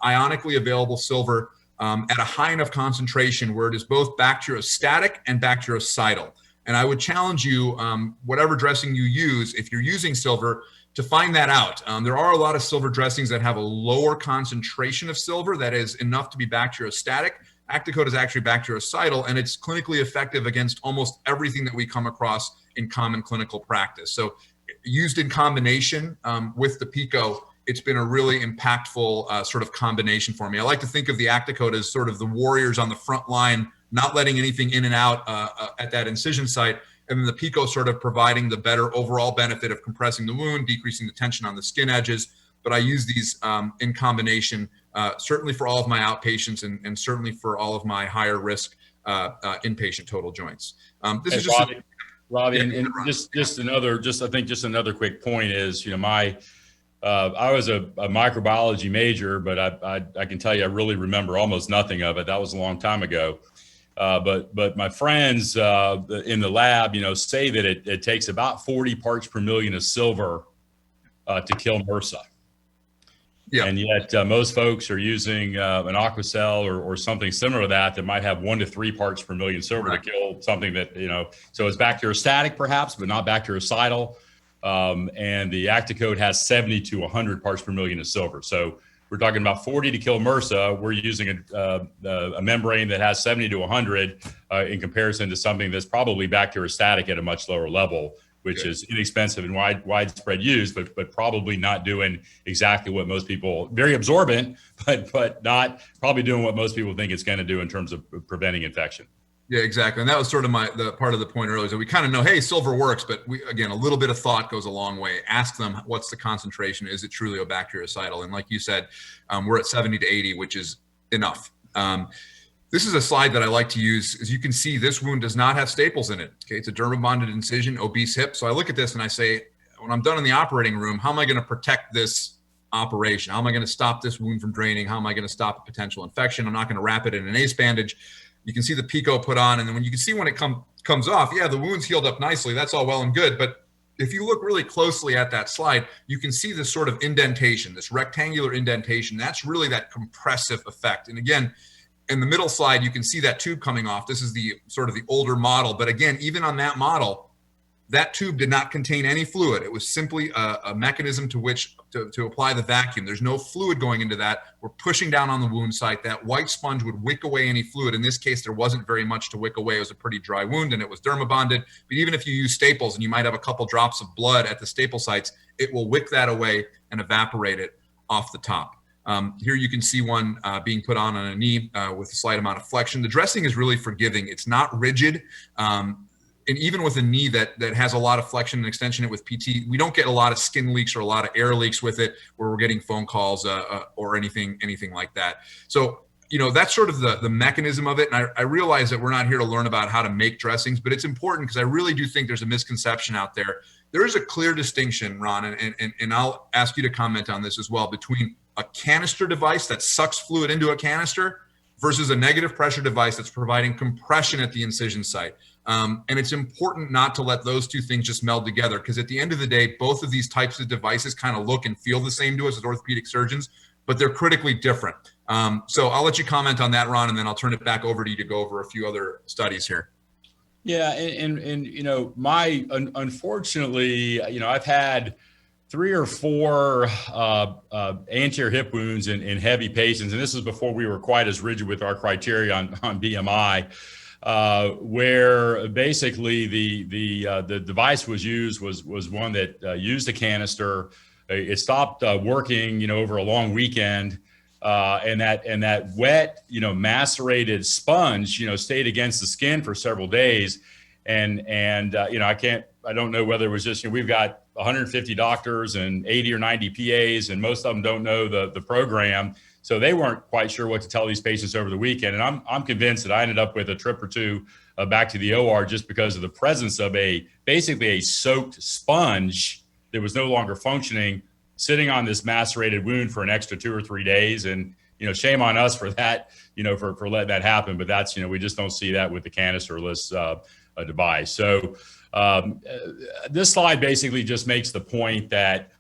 ionically available silver at a high enough concentration where it is both bacteriostatic and bactericidal. And I would challenge you, whatever dressing you use, if you're using silver, to find that out. There are a lot of silver dressings that have a lower concentration of silver that is enough to be bacteriostatic. ActaCode is actually bactericidal, and it's clinically effective against almost everything that we come across in common clinical practice. So used in combination with the Picot, it's been a really impactful sort of combination for me. I like to think of the ActaCode as sort of the warriors on the front line, not letting anything in and out at that incision site, and then the Picot sort of providing the better overall benefit of compressing the wound, decreasing the tension on the skin edges. But I use these in combination, certainly for all of my outpatients and certainly for all of my higher risk inpatient total joints. This is just Robbie, and just another quick point is, I was a microbiology major, but I can tell you I really remember almost nothing of it. That was a long time ago. But my friends in the lab, say that it takes about 40 parts per million of silver to kill MRSA. Yeah. And yet most folks are using an Aquacell or something similar to that might have 1 to 3 parts per million silver to kill something that, so it's bacteriostatic perhaps, but not bactericidal. And the ActaCode has 70 to 100 parts per million of silver. So we're talking about 40 to kill MRSA. We're using a membrane that has 70 to 100 in comparison to something that's probably bacteriostatic at a much lower level, which is inexpensive and widespread use, but probably not doing exactly what most people, very absorbent, but not probably doing what most people think it's going to do in terms of preventing infection. Yeah, exactly. And that was sort of the part of the point earlier. So we kind of know, hey, silver works, but again, a little bit of thought goes a long way. Ask them, what's the concentration? Is it truly a bactericidal? And like you said, we're at 70 to 80, which is enough. This is a slide that I like to use. As you can see, this wound does not have staples in it. Okay, it's a dermabonded incision, obese hip. So I look at this and I say, when I'm done in the operating room, how am I going to protect this operation? How am I going to stop this wound from draining? How am I going to stop a potential infection? I'm not going to wrap it in an ACE bandage. You can see the Picot put on, and then you can see when it comes off, yeah, the wound's healed up nicely. That's all well and good. But if you look really closely at that slide, you can see this sort of indentation, this rectangular indentation. That's really that compressive effect. And again, in the middle slide, you can see that tube coming off. This is the sort of the older model. But again, even on that model, that tube did not contain any fluid. It was simply a mechanism to which to apply the vacuum. There's no fluid going into that. We're pushing down on the wound site. That white sponge would wick away any fluid. In this case, there wasn't very much to wick away. It was a pretty dry wound and it was dermabonded. But even if you use staples and you might have a couple drops of blood at the staple sites, it will wick that away and evaporate it off the top. Here you can see one being put on a knee with a slight amount of flexion. The dressing is really forgiving. It's not rigid. And even with a knee that has a lot of flexion and extension with PT, we don't get a lot of skin leaks or a lot of air leaks with it where we're getting phone calls or anything like that. So, that's sort of the mechanism of it. And I realize that we're not here to learn about how to make dressings, but it's important because I really do think there's a misconception out there. There is a clear distinction, Ron, and I'll ask you to comment on this as well, between a canister device that sucks fluid into a canister versus a negative pressure device that's providing compression at the incision site. And it's important not to let those two things just meld together, because at the end of the day, both of these types of devices kind of look and feel the same to us as orthopedic surgeons, but they're critically different. So I'll let you comment on that, Ron, and then I'll turn it back over to you to go over a few other studies here. Yeah, and unfortunately, I've had 3 or 4 anterior hip wounds in heavy patients, and this is before we were quite as rigid with our criteria on BMI, where basically the device was used was one that used a canister. It stopped working, over a long weekend, and that wet, macerated sponge, stayed against the skin for several days, and I don't know whether it was just, we've got 150 doctors and 80 or 90 PAs, and most of them don't know the program. So they weren't quite sure what to tell these patients over the weekend. And I'm convinced that I ended up with a trip or two back to the OR just because of the presence of basically a soaked sponge that was no longer functioning, sitting on this macerated wound for an extra 2 or 3 days. And, shame on us for that, for letting that happen. But that's, we just don't see that with the canisterless device. So this slide basically just makes the point that,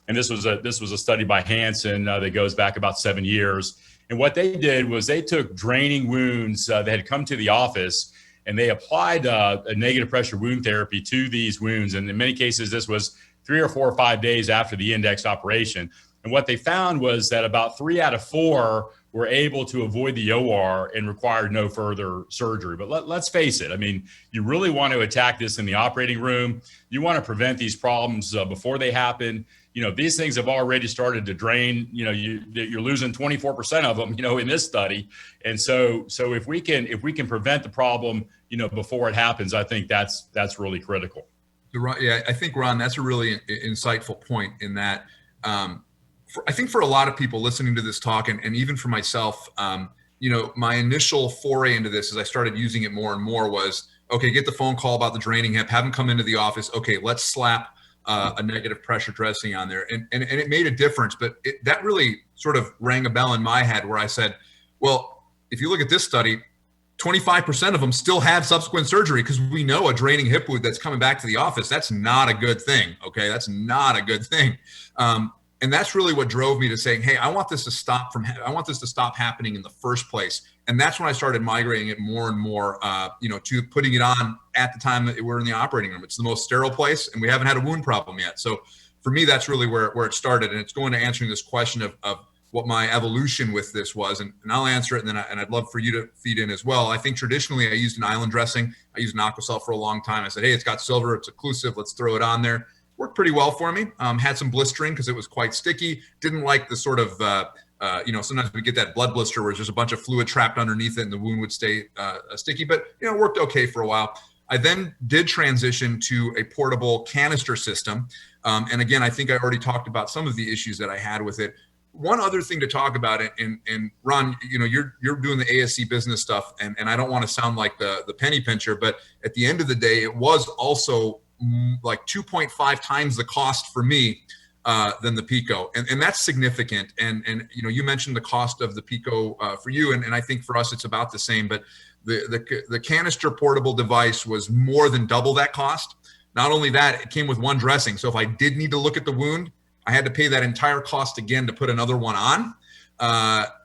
and this was a study by Hansen that goes back about 7 years. And what they did was they took draining wounds that had come to the office, and they applied a negative pressure wound therapy to these wounds. And in many cases, this was 3 or 4 or 5 days after the indexed operation. And what they found was that about 3 out of 4 were able to avoid the OR and required no further surgery. But let's face it, you really want to attack this in the operating room. You want to prevent these problems before they happen. These things have already started to drain. You're losing 24% of them, in this study. And so if we can prevent the problem, before it happens, I think that's really critical. Yeah, I think, Ron, that's a really insightful point in that. I think for a lot of people listening to this talk, and even for myself, my initial foray into this as I started using it more and more was, okay, get the phone call about the draining hip, have them come into the office. Okay, let's slap a negative pressure dressing on there. And it made a difference, but that really sort of rang a bell in my head where I said, well, if you look at this study, 25% of them still had subsequent surgery, because we know a draining hip wound that's coming back to the office, that's not a good thing. Okay, that's not a good thing. And that's really what drove me to saying, hey, I want this to stop happening in the first place. And that's when I started migrating it more and more, to putting it on at the time that we're in the operating room. It's the most sterile place, and we haven't had a wound problem yet. So for me, that's really where it started. And it's going to answering this question of what my evolution with this was. And I'll answer it, and I'd love for you to feed in as well. I think traditionally I used an island dressing. I used an Aquacel for a long time. I said, hey, it's got silver, it's occlusive, let's throw it on there. Worked pretty well for me. Had some blistering because it was quite sticky. Didn't like the sort of sometimes we get that blood blister where there's just a bunch of fluid trapped underneath it and the wound would stay sticky, but it worked okay for a while. I then did transition to a portable canister system. And again, I think I already talked about some of the issues that I had with it. One other thing to talk about it, and Ron, you're doing the ASC business stuff, and I don't want to sound like the penny pincher, but at the end of the day, it was also like 2.5 times the cost for me than the Picot, and that's significant. And you mentioned the cost of the Picot for you, and I think for us it's about the same. But the canister portable device was more than double that cost. Not only that, it came with one dressing, so if I did need to look at the wound, I had to pay that entire cost again to put another one on.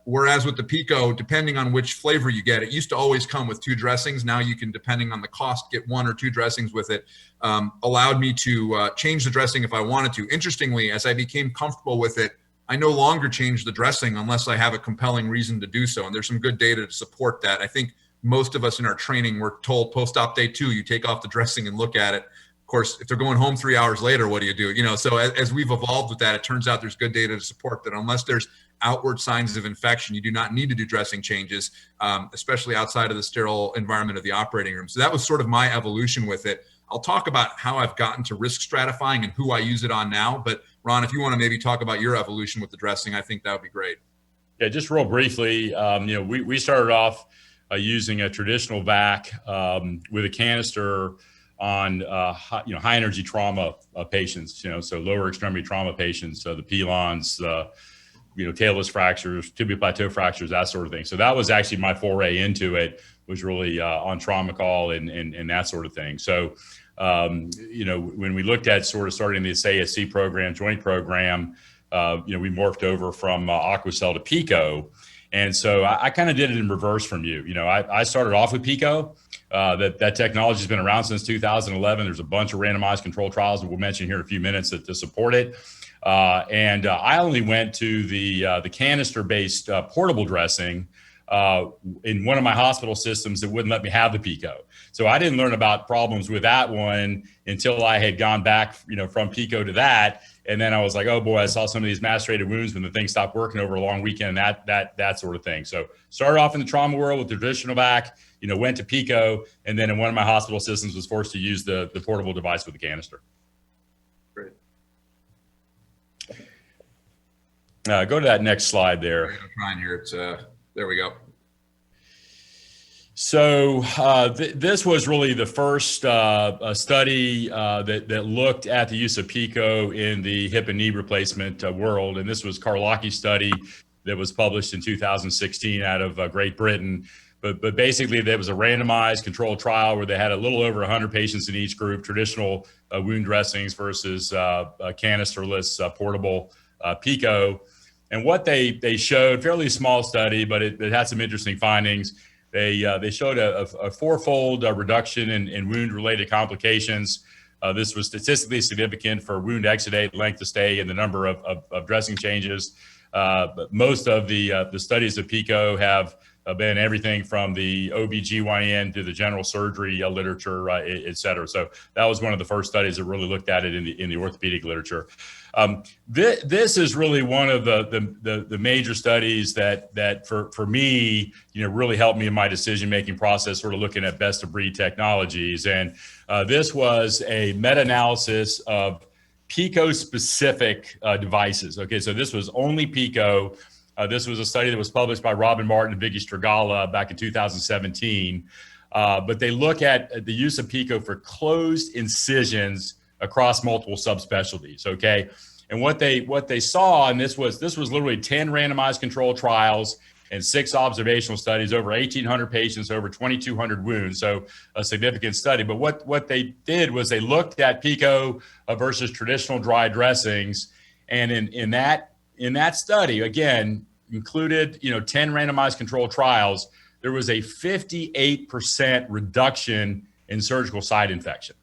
Whereas with the Picot, depending on which flavor you get, it used to always come with 2 dressings. Now you can, depending on the cost, get 1 or 2 dressings with it. Allowed me to change the dressing if I wanted to. Interestingly, as I became comfortable with it, I no longer change the dressing unless I have a compelling reason to do so. And there's some good data to support that. I think most of us in our training were told post-op day 2, you take off the dressing and look at it. Of course, if they're going home 3 hours later, what do you do? So as we've evolved with that, it turns out there's good data to support that unless there's outward signs of infection, you do not need to do dressing changes, especially outside of the sterile environment of the operating room. So that was sort of my evolution with it. I'll talk about how I've gotten to risk stratifying and who I use it on now. But Ron, if you want to maybe talk about your evolution with the dressing, I think that would be great. Yeah, just real briefly, we started off using a traditional vac with a canister on high energy trauma patients, so lower extremity trauma patients, the pilons, talus fractures, tibial plateau fractures, that sort of thing. So that was actually my foray into it, was really on trauma call and that sort of thing. So when we looked at sort of starting this ASC program, joint program, we morphed over from Aquacell to Picot. And so I kind of did it in reverse from you. I started off with Picot. That technology has been around since 2011. There's a bunch of randomized controlled trials that we'll mention here in a few minutes to support it. And I only went to the canister-based portable dressing in one of my hospital systems that wouldn't let me have the Picot. So I didn't learn about problems with that one until I had gone back, from Picot to that. And then I was like, oh boy, I saw some of these macerated wounds when the thing stopped working over a long weekend, that sort of thing. So started off in the trauma world with the traditional vac, went to Picot, and then in one of my hospital systems was forced to use the portable device with the canister. Great. Go to that next slide there. I'm trying here. It's there we go. So this was really the first study that looked at the use of Picot in the hip and knee replacement world. And this was Karlacki's study that was published in 2016 out of Great Britain. But basically, there was a randomized controlled trial where they had a little over 100 patients in each group, traditional wound dressings versus canisterless portable Picot. And what they showed, fairly small study, but it had some interesting findings. They showed a fourfold reduction in wound-related complications. This was statistically significant for wound exudate, length of stay, and the number of dressing changes. But most of the studies of Picot have been everything from the OBGYN to the general surgery literature, et cetera. So that was one of the first studies that really looked at it in the orthopedic literature. This is really one of the major studies that for me, really helped me in my decision-making process, sort of looking at best of breed technologies. And this was a meta-analysis of Picot specific devices. Okay, so this was only Picot. This was a study that was published by Robin Martin and Vicky Strigala back in 2017. But they look at the use of Picot for closed incisions across multiple subspecialties. Okay, and what they saw, and this was literally 10 randomized controlled trials and 6 observational studies, over 1,800 patients, over 2,200 wounds. So a significant study. But what they did was they looked at Picot versus traditional dry dressings, and in that study, again, included 10 randomized controlled trials, there was a 58% reduction in surgical site infection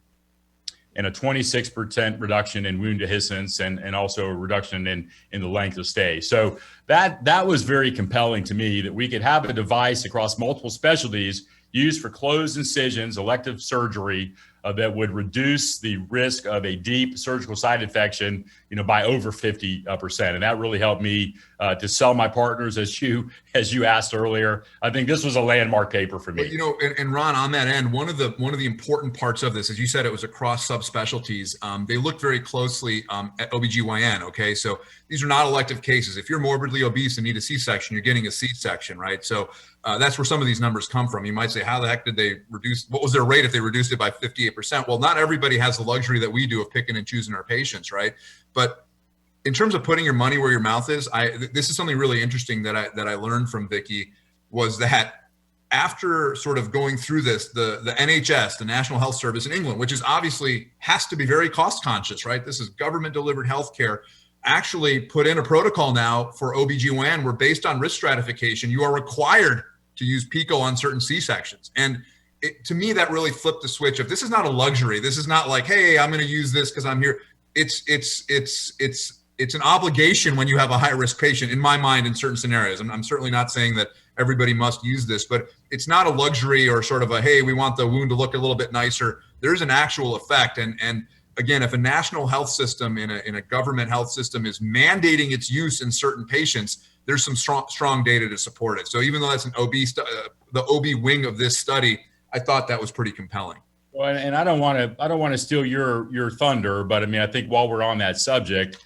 and a 26% reduction in wound dehiscence and also a reduction in the length of stay. So that was very compelling to me, that we could have a device across multiple specialties used for closed incisions, elective surgery, that would reduce the risk of a deep surgical site infection, by over 50%. And that really helped me to sell my partners, as you asked earlier. I think this was a landmark paper for me. But, you know, and Ron, on that end, one of the important parts of this, as you said, it was across subspecialties. They looked very closely at OBGYN. Okay, so these are not elective cases. If you're morbidly obese and need a C-section, you're getting a C-section, right? So that's where some of these numbers come from. You might say, how the heck did they reduce? What was their rate if they reduced it by 58%? Well, not everybody has the luxury that we do of picking and choosing our patients, right? But in terms of putting your money where your mouth is, this is something really interesting that I learned from Vicki, was that after sort of going through this, the NHS, the National Health Service in England, which is obviously has to be very cost conscious, right? This is government delivered healthcare, actually put in a protocol now for OBGYN where, based on risk stratification, you are required to use Picot on certain C-sections. And to me, that really flipped the switch of, this is not a luxury. This is not like, hey, I'm going to use this because I'm here. It's an obligation when you have a high risk patient, in my mind, in certain scenarios. I'm certainly not saying that everybody must use this, but it's not a luxury or sort of a, hey, we want the wound to look a little bit nicer. There's an actual effect. And again, if a national health system in a government health system is mandating its use in certain patients, there's some strong data to support it. So even though that's an the OB wing of this study, I thought that was pretty compelling. Well, and I don't want to steal your thunder, but I mean, I think while we're on that subject,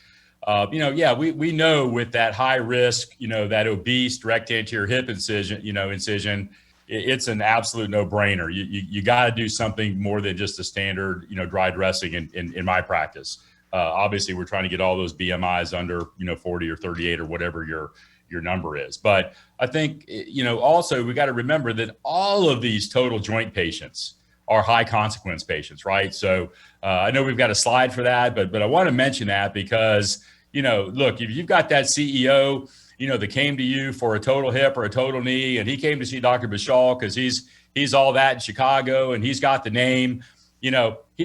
we know with that high risk, that obese direct anterior hip incision, it's an absolute no brainer. You got to do something more than just a standard, dry dressing in my practice. Obviously we're trying to get all those BMIs under, 40 or 38 or whatever your number is. But I think, also we got to remember that all of these total joint patients are high consequence patients, right? So I know we've got a slide for that, but I want to mention that because, look, if you've got that CEO, that came to you for a total hip or a total knee, and he came to see Dr. Bishal because he's all that in Chicago and he's got the name, he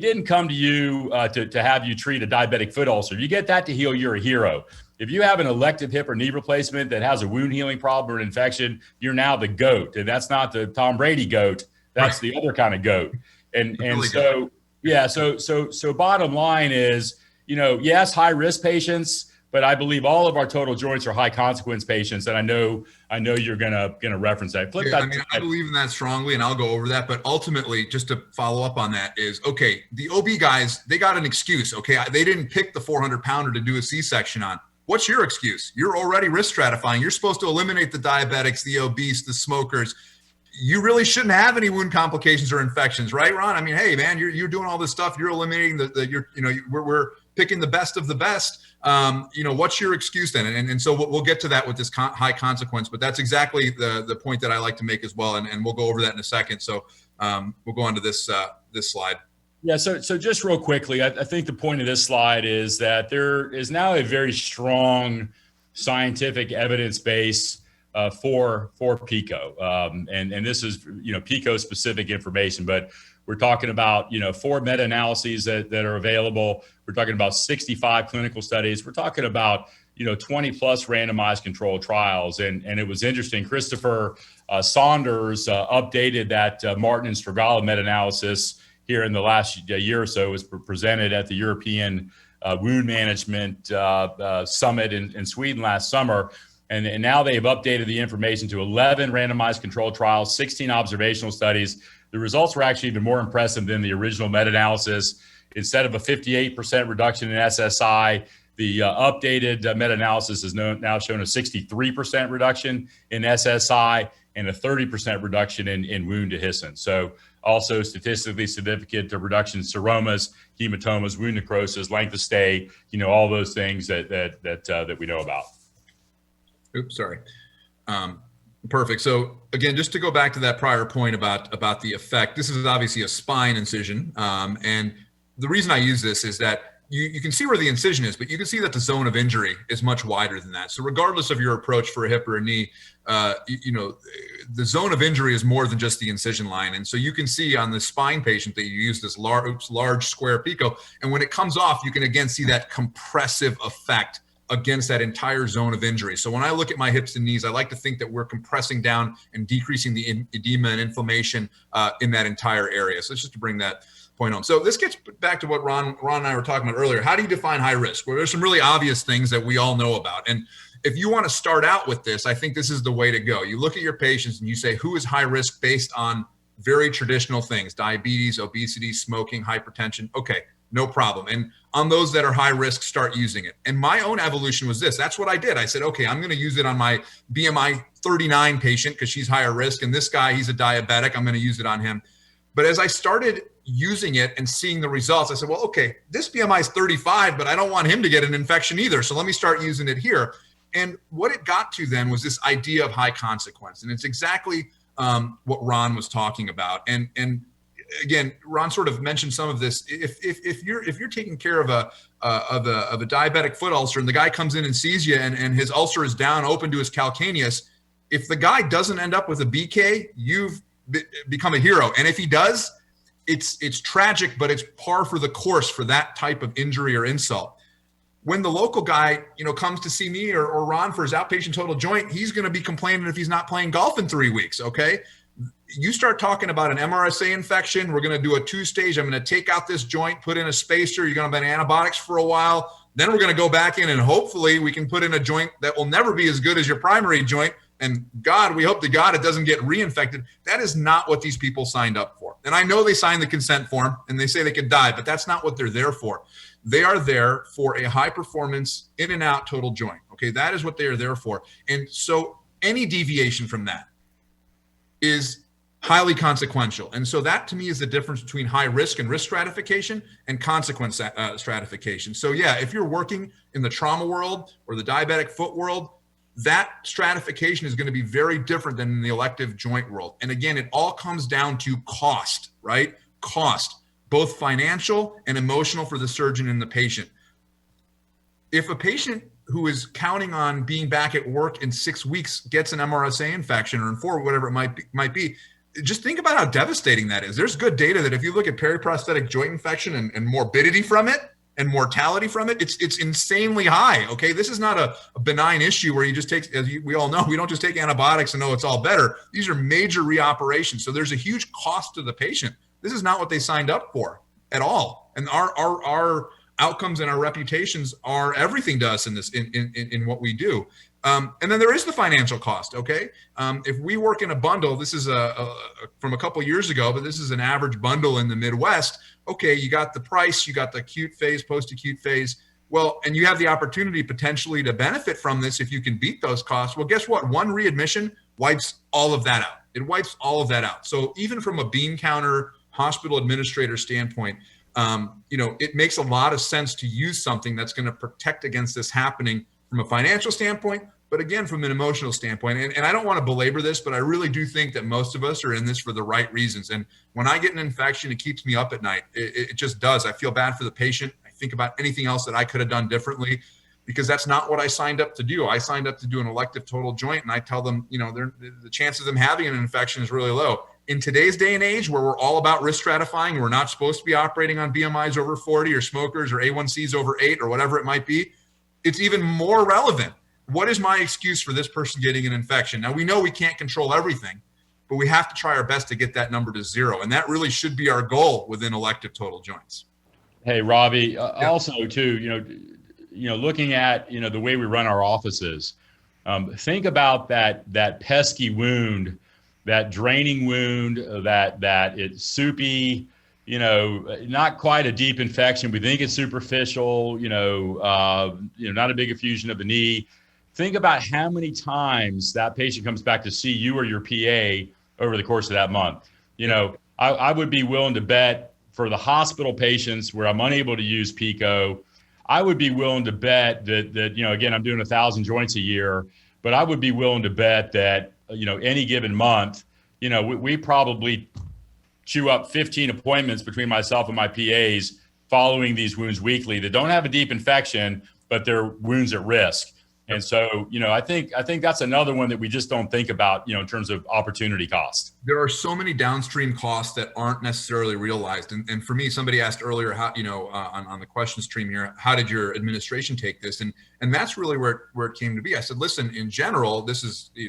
didn't come to you to have you treat a diabetic foot ulcer. You get that to heal, you're a hero. If you have an elective hip or knee replacement that has a wound healing problem or an infection, you're now the GOAT. And that's not the Tom Brady GOAT. That's the other kind of GOAT. And really so, yeah, so bottom line is, yes, high risk patients, but I believe all of our total joints are high consequence patients. And I know you're gonna reference that. I believe in that strongly, and I'll go over that. But ultimately, just to follow up on that is, okay, the OB guys, they got an excuse. Okay, they didn't pick the 400-pounder to do a C-section on. What's your excuse? You're already risk stratifying. You're supposed to eliminate the diabetics, the obese, the smokers. You really shouldn't have any wound complications or infections, right, Ron? I mean, hey, man, you're doing all this stuff. You're eliminating we're picking the best of the best. What's your excuse then? And so we'll get to that with this high consequence, but that's exactly the point that I like to make as well. And we'll go over that in a second. So we'll go on to this slide. Yeah. So just real quickly, I think the point of this slide is that there is now a very strong scientific evidence base for Picot. And this is, Picot specific information, but we're talking about, 4 meta-analyses that are available. We're talking about 65 clinical studies. We're talking about, 20 plus randomized controlled trials. And it was interesting. Christopher Saunders updated that Martin and Stragala meta-analysis here in the last year or so. It was presented at the European Wound Management Summit in Sweden last summer. And now they've updated the information to 11 randomized controlled trials, 16 observational studies. The results were actually even more impressive than the original meta-analysis. Instead of a 58% reduction in SSI, the updated meta-analysis has now shown a 63% reduction in SSI and a 30% reduction in wound dehiscence. So also statistically significant reduction in seromas, hematomas, wound necrosis, length of stay, all those things that we know about. Oops, sorry. Perfect. So again, just to go back to that prior point about the effect, this is obviously a spine incision. And the reason I use this is that you can see where the incision is, but you can see that the zone of injury is much wider than that. So regardless of your approach for a hip or a knee, the zone of injury is more than just the incision line. And so you can see on the spine patient that you use this large square Picot. And when it comes off, you can again see that compressive effect against that entire zone of injury. So when I look at my hips and knees, I like to think that we're compressing down and decreasing the edema and inflammation in that entire area. So it's just to bring that point home. So this gets back to what Ron and I were talking about earlier. How do you define high risk? Well, there's some really obvious things that we all know about. And if you want to start out with this, I think this is the way to go. You look at your patients and you say, who is high risk based on very traditional things, diabetes, obesity, smoking, hypertension. Okay, no problem. And on those that are high risk, start using it. And my own evolution was this. That's what I did. I said, okay, I'm going to use it on my BMI 39 patient because she's higher risk. And this guy, he's a diabetic. I'm going to use it on him. But as I started using it and seeing the results, I said, well, okay, this BMI is 35, but I don't want him to get an infection either. So let me start using it here. And what it got to then was this idea of high consequence. And it's exactly what Ron was talking about. And again, Ron sort of mentioned some of this. If you're taking care of a diabetic foot ulcer and the guy comes in and sees you and his ulcer is down open to his calcaneus, if the guy doesn't end up with a BK, you've become a hero. And if he does, it's tragic, but it's par for the course for that type of injury or insult. When the local guy, comes to see me or Ron for his outpatient total joint, he's going to be complaining if he's not playing golf in 3 weeks. Okay. You start talking about an MRSA infection. We're going to do a 2-stage. I'm going to take out this joint, put in a spacer. You're going to be on antibiotics for a while. Then we're going to go back in and hopefully we can put in a joint that will never be as good as your primary joint. And God, we hope to God it doesn't get reinfected. That is not what these people signed up for. And I know they signed the consent form and they say they could die, but that's not what they're there for. They are there for a high performance in and out total joint. Okay, that is what they are there for. And so any deviation from that is highly consequential. And so that to me is the difference between high risk and risk stratification and consequence stratification. So yeah, if you're working in the trauma world or the diabetic foot world, that stratification is going to be very different than in the elective joint world. And again, it all comes down to cost, right? Cost, both financial and emotional for the surgeon and the patient. If a patient who is counting on being back at work in 6 weeks gets an MRSA infection or in 4, whatever it might be, just think about how devastating that is. There's good data that if you look at periprosthetic joint infection and morbidity from it and mortality from it, it's insanely high. Okay, this is not a benign issue where you just take, as we all know, we don't just take antibiotics and know it's all better. These are major reoperations. So there's a huge cost to the patient. This is not what they signed up for at all. And our outcomes and our reputations are everything to us in this, in what we do. And then there is the financial cost. Okay. If we work in a bundle, this is from a couple years ago, but this is an average bundle in the Midwest. Okay. You got the price, you got the acute phase, post-acute phase. Well, and you have the opportunity potentially to benefit from this if you can beat those costs. Well, guess what? One readmission wipes all of that out. It wipes all of that out. So even from a bean counter hospital administrator standpoint, it makes a lot of sense to use something that's going to protect against this happening from a financial standpoint, but again, from an emotional standpoint. And I don't want to belabor this, but I really do think that most of us are in this for the right reasons. And when I get an infection, it keeps me up at night. It just does. I feel bad for the patient. I think about anything else that I could have done differently because that's not what I signed up to do. I signed up to do an elective total joint, and I tell them, the chances of them having an infection is really low. In today's day and age where we're all about risk stratifying, we're not supposed to be operating on BMIs over 40 or smokers or A1Cs over 8 or whatever it might be. It's even more relevant. What is my excuse for this person getting an infection? Now, we know we can't control everything, but we have to try our best to get that number to 0. And that really should be our goal within elective total joints. Hey, Ravi, also too, looking at, the way we run our offices, think about that pesky wound, that draining wound, that it's soupy, not quite a deep infection. We think it's superficial, not a big effusion of the knee. Think about how many times that patient comes back to see you or your PA over the course of that month. I would be willing to bet for the hospital patients where I'm unable to use Picot, I would be willing to bet that again, I'm doing 1,000 joints a year, but I would be willing to bet that, any given month, we probably chew up 15 appointments between myself and my PAs following these wounds weekly that don't have a deep infection, but they're wounds at risk. And so, I think that's another one that we just don't think about, in terms of opportunity cost. There are so many downstream costs that aren't necessarily realized. And for me, somebody asked earlier, how, on the question stream here, how did your administration take this? And that's really where it came to be. I said, listen, in general, this is, a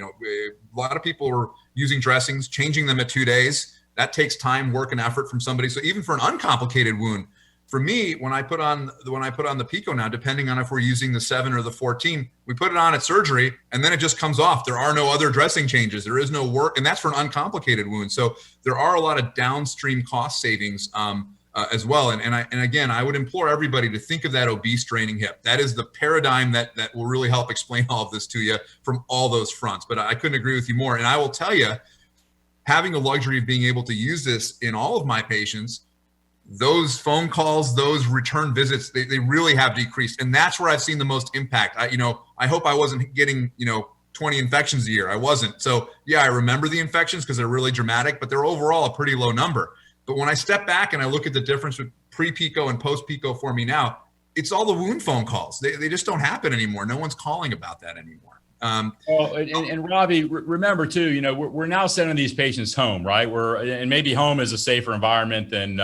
lot of people are using dressings, changing them at 2 days. That takes time, work, and effort from somebody. So even for an uncomplicated wound, For me, when I put on the Picot now, depending on if we're using the 7 or the 14, we put it on at surgery and then it just comes off. There are no other dressing changes. There is no work, and that's for an uncomplicated wound. So there are a lot of downstream cost savings as well. And again, I would implore everybody to think of that obese draining hip. That is the paradigm that will really help explain all of this to you from all those fronts. But I couldn't agree with you more. And I will tell you, having the luxury of being able to use this in all of my patients, those phone calls, those return visits, they really have decreased. And that's where I've seen the most impact. I hope I wasn't getting, 20 infections a year. I wasn't. So yeah, I remember the infections because they're really dramatic, but they're overall a pretty low number. But when I step back and I look at the difference with pre-Picot and post-Picot for me now, it's all the wound phone calls. They just don't happen anymore. No one's calling about that anymore. And Robbie, remember too, we're now sending these patients home, right? And maybe home is a safer environment than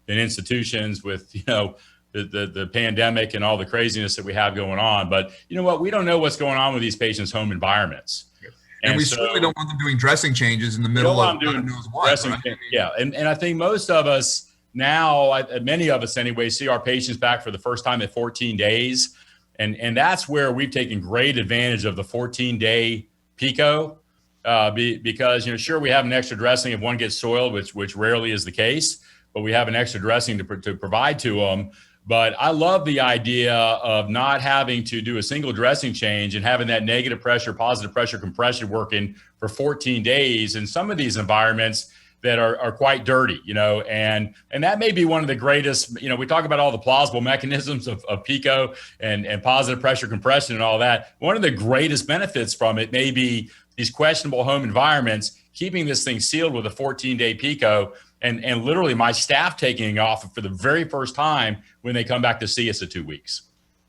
institutions with, the pandemic and all the craziness that we have going on. But you know what? We don't know what's going on with these patients' home environments. And we certainly don't want them doing dressing changes in the middle of God knows what. Right? Yeah. And I think most of us now, many of us anyway, see our patients back for the first time at 14 days. And that's where we've taken great advantage of the 14-day Picot because, sure, we have an extra dressing if one gets soiled, which rarely is the case, but we have an extra dressing to provide to them. But I love the idea of not having to do a single dressing change and having that negative pressure, positive pressure compression working for 14 days in some of these environments that are quite dirty, and that may be one of the greatest, we talk about all the plausible mechanisms of Picot and positive pressure compression and all that. One of the greatest benefits from it may be these questionable home environments, keeping this thing sealed with a 14-day Picot and literally my staff taking it off for the very first time when they come back to see us at 2 weeks.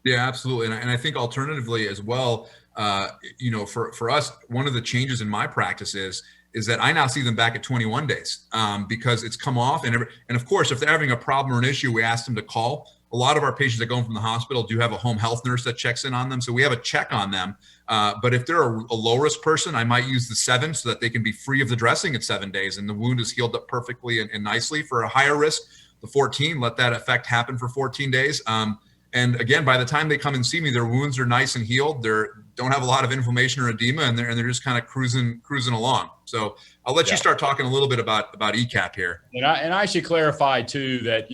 Yeah, absolutely. And I think alternatively as well, for us, one of the changes in my practice is that I now see them back at 21 days because it's come off. And of course, if they're having a problem or an issue, we ask them to call. A lot of our patients that go home from the hospital do have a home health nurse that checks in on them. So we have a check on them. But if they're a low risk person, I might use the 7 so that they can be free of the dressing at 7 days. And the wound is healed up perfectly and nicely. For a higher risk, the 14, let that effect happen for 14 days. And again, by the time they come and see me, their wounds are nice and healed. They don't have a lot of inflammation or edema, and they're just kind of cruising along. So I'll let you start talking a little bit about ECAP here. And I should clarify too that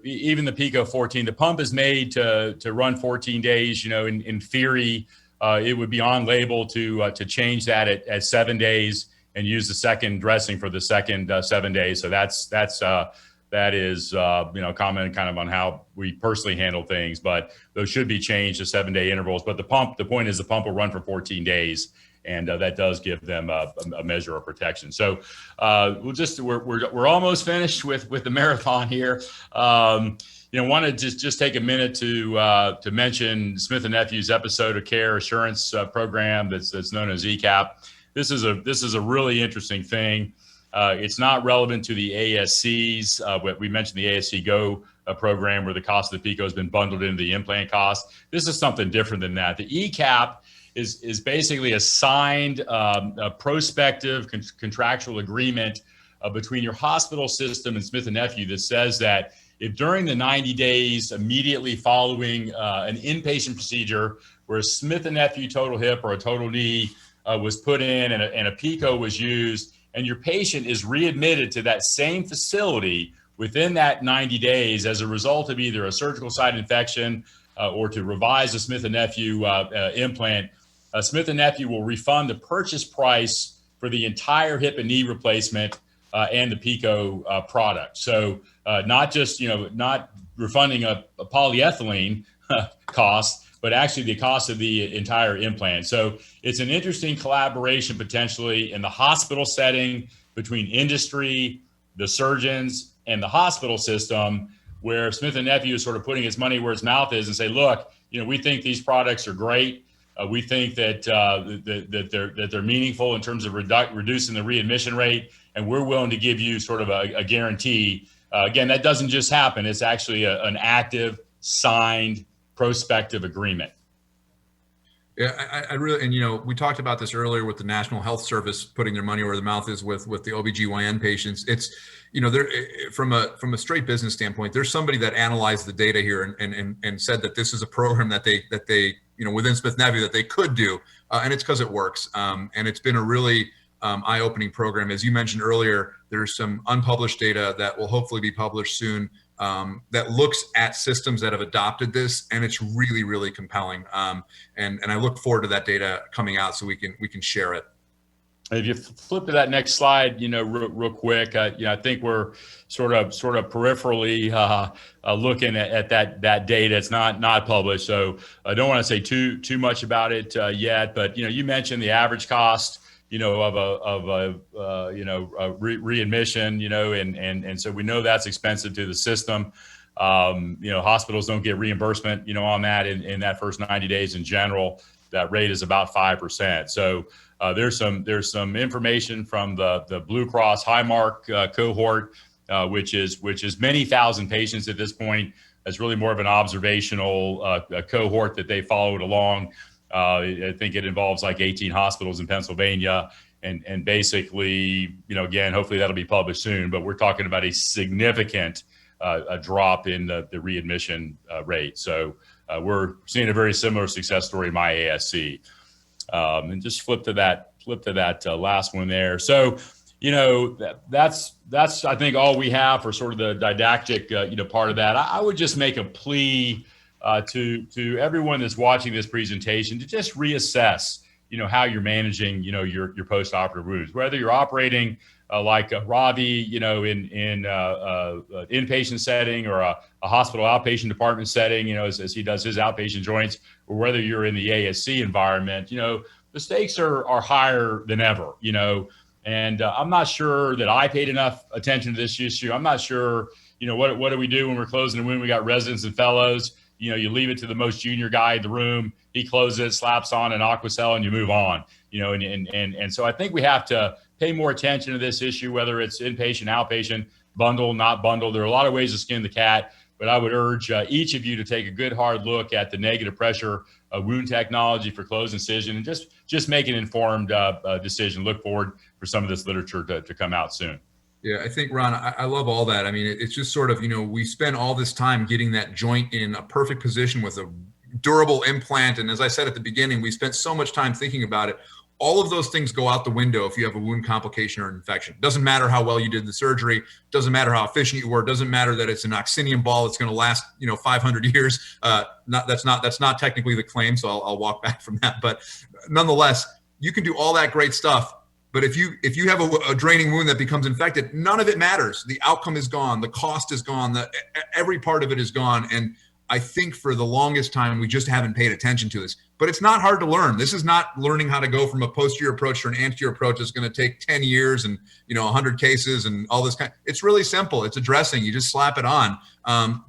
even the Picot 14, the pump is made to run 14 days. In theory, it would be on label to change that at 7 days and use the second dressing for the second 7 days. So that is comment kind of on how we personally handle things, but those should be changed to 7-day intervals. But the point is the pump will run for 14 days, and that does give them a measure of protection. So we're almost finished with the marathon here. Want to just take a minute to mention Smith & Nephew's Episode of Care Assurance program that's known as ECAP. This is a really interesting thing. It's not relevant to the ASCs. We mentioned the ASC Go program where the cost of the Picot has been bundled into the implant cost. This is something different than that. The ECAP is basically a signed prospective contractual agreement between your hospital system and Smith & Nephew that says that if during the 90 days immediately following an inpatient procedure where a Smith & Nephew total hip or a total knee was put in and a Picot was used, and your patient is readmitted to that same facility within that 90 days as a result of either a surgical site infection or to revise a Smith & Nephew implant, Smith & Nephew will refund the purchase price for the entire hip and knee replacement and the Picot product. So not just, not refunding a polyethylene cost, but actually the cost of the entire implant. So it's an interesting collaboration potentially in the hospital setting between industry, the surgeons, and the hospital system, where Smith & Nephew is sort of putting its money where its mouth is and say, look, we think these products are great. We think that they're meaningful in terms of reducing the readmission rate, and we're willing to give you sort of a guarantee. Again, that doesn't just happen. It's actually an active, signed, prospective agreement. Yeah, I really, and you know, we talked about this earlier with the National Health Service putting their money where the mouth is with the OBGYN patients. It's, you know, there from a straight business standpoint, there's somebody that analyzed the data here and said that this is a program that they you know, within Smith Nephew that they could do, and it's because it works. And it's been a really eye-opening program. As you mentioned earlier, there's some unpublished data that will hopefully be published soon that looks at systems that have adopted this, and it's really, really compelling. And I look forward to that data coming out so we can share it. If you flip to that next slide, you know, real quick, you know, I think we're sort of peripherally looking at that data. It's not published, so I don't want to say too much about it yet. But you know, you mentioned the average cost, you know, of a readmission, you know, and so we know that's expensive to the system. You know, hospitals don't get reimbursement, you know, on that in that first 90 days in general. That rate is about 5%. So there's some information from the Blue Cross Highmark cohort, which is many thousand patients at this point. It's really more of an observational cohort that they followed along. I think it involves like 18 hospitals in Pennsylvania, and basically, you know, again, hopefully that'll be published soon. But we're talking about a significant a drop in the readmission rate. So we're seeing a very similar success story in my ASC. And just flip to that last one there. So, you know, that's I think all we have for sort of the didactic you know, part of that. I would just make a plea to everyone that's watching this presentation to just reassess, you know, how you're managing, you know, your post-operative wounds, whether you're operating like Ravi, you know, in inpatient setting or a hospital outpatient department setting, you know, as he does his outpatient joints, or whether you're in the ASC environment, you know, the stakes are higher than ever, you know, and I'm not sure that I paid enough attention to this issue. I'm not sure, you know, what do we do when we're closing a wound? We got residents and fellows. You know, you leave it to the most junior guy in the room. He closes it, slaps on an Aquacel, and you move on. You know, and so I think we have to pay more attention to this issue, whether it's inpatient, outpatient, bundle, not bundle. There are a lot of ways to skin the cat, but I would urge each of you to take a good hard look at the negative pressure wound technology for closed incision and just make an informed decision. Look forward for some of this literature to come out soon. Yeah, I think, Ron, I love all that. I mean, it's just sort of, you know, we spend all this time getting that joint in a perfect position with a durable implant. And as I said at the beginning, we spent so much time thinking about it. All of those things go out the window if you have a wound complication or an infection. It doesn't matter how well you did the surgery. It doesn't matter how efficient you were. It doesn't matter that it's an oxinium ball that's going to last, you know, 500 years. That's not technically the claim, so I'll walk back from that. But nonetheless, you can do all that great stuff. But if you have a draining wound that becomes infected, none of it matters. The outcome is gone. The cost is gone. Every part of it is gone. And I think for the longest time, we just haven't paid attention to this. But it's not hard to learn. This is not learning how to go from a posterior approach to an anterior approach. It's going to take 10 years and, you know, 100 cases and all this kind. It's really simple. It's a dressing. You just slap it on.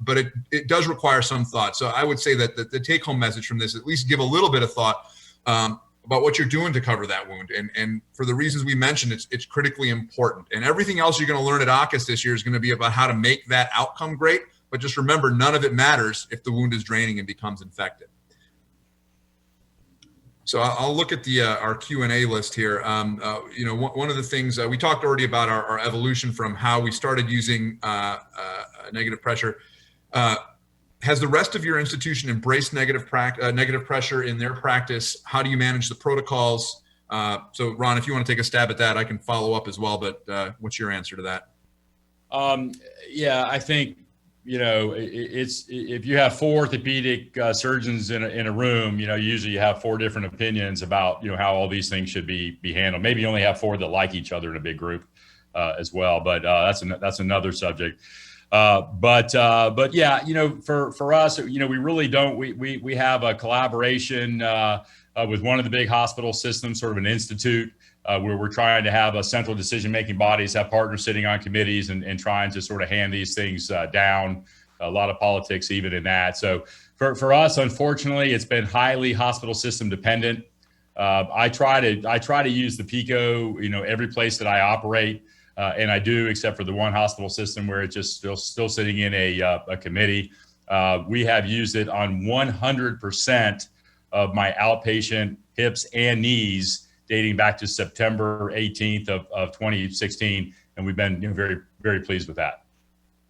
But it does require some thought. So I would say that the take-home message from this, at least give a little bit of thought about what you're doing to cover that wound. And for the reasons we mentioned, it's critically important. And everything else you're going to learn at AAHKS this year is going to be about how to make that outcome great. But just remember, none of it matters if the wound is draining and becomes infected. So I'll look at our Q&A list here. You know, one of the things we talked already about our evolution from how we started using negative pressure. Has the rest of your institution embraced negative pressure in their practice? How do you manage the protocols? So Ron, if you want to take a stab at that, I can follow up as well, but what's your answer to that? Yeah, I think, you know, it's if you have 4 orthopedic surgeons in a room, you know, usually you have 4 different opinions about, you know, how all these things should be handled. Maybe you only have 4 that like each other in a big group as well, but that's another subject. But yeah, you know, for us, you know, we really don't, we have a collaboration with one of the big hospital systems, sort of an institute where we're trying to have a central decision-making bodies, have partners sitting on committees and trying to sort of hand these things down. A lot of politics even in that. So for us, unfortunately, it's been highly hospital system dependent. I try to use the Picot, you know, every place that I operate. And I do, except for the one hospital system where it's just still sitting in a committee. We have used it on 100% of my outpatient hips and knees dating back to September 18th of 2016. And we've been very, very pleased with that.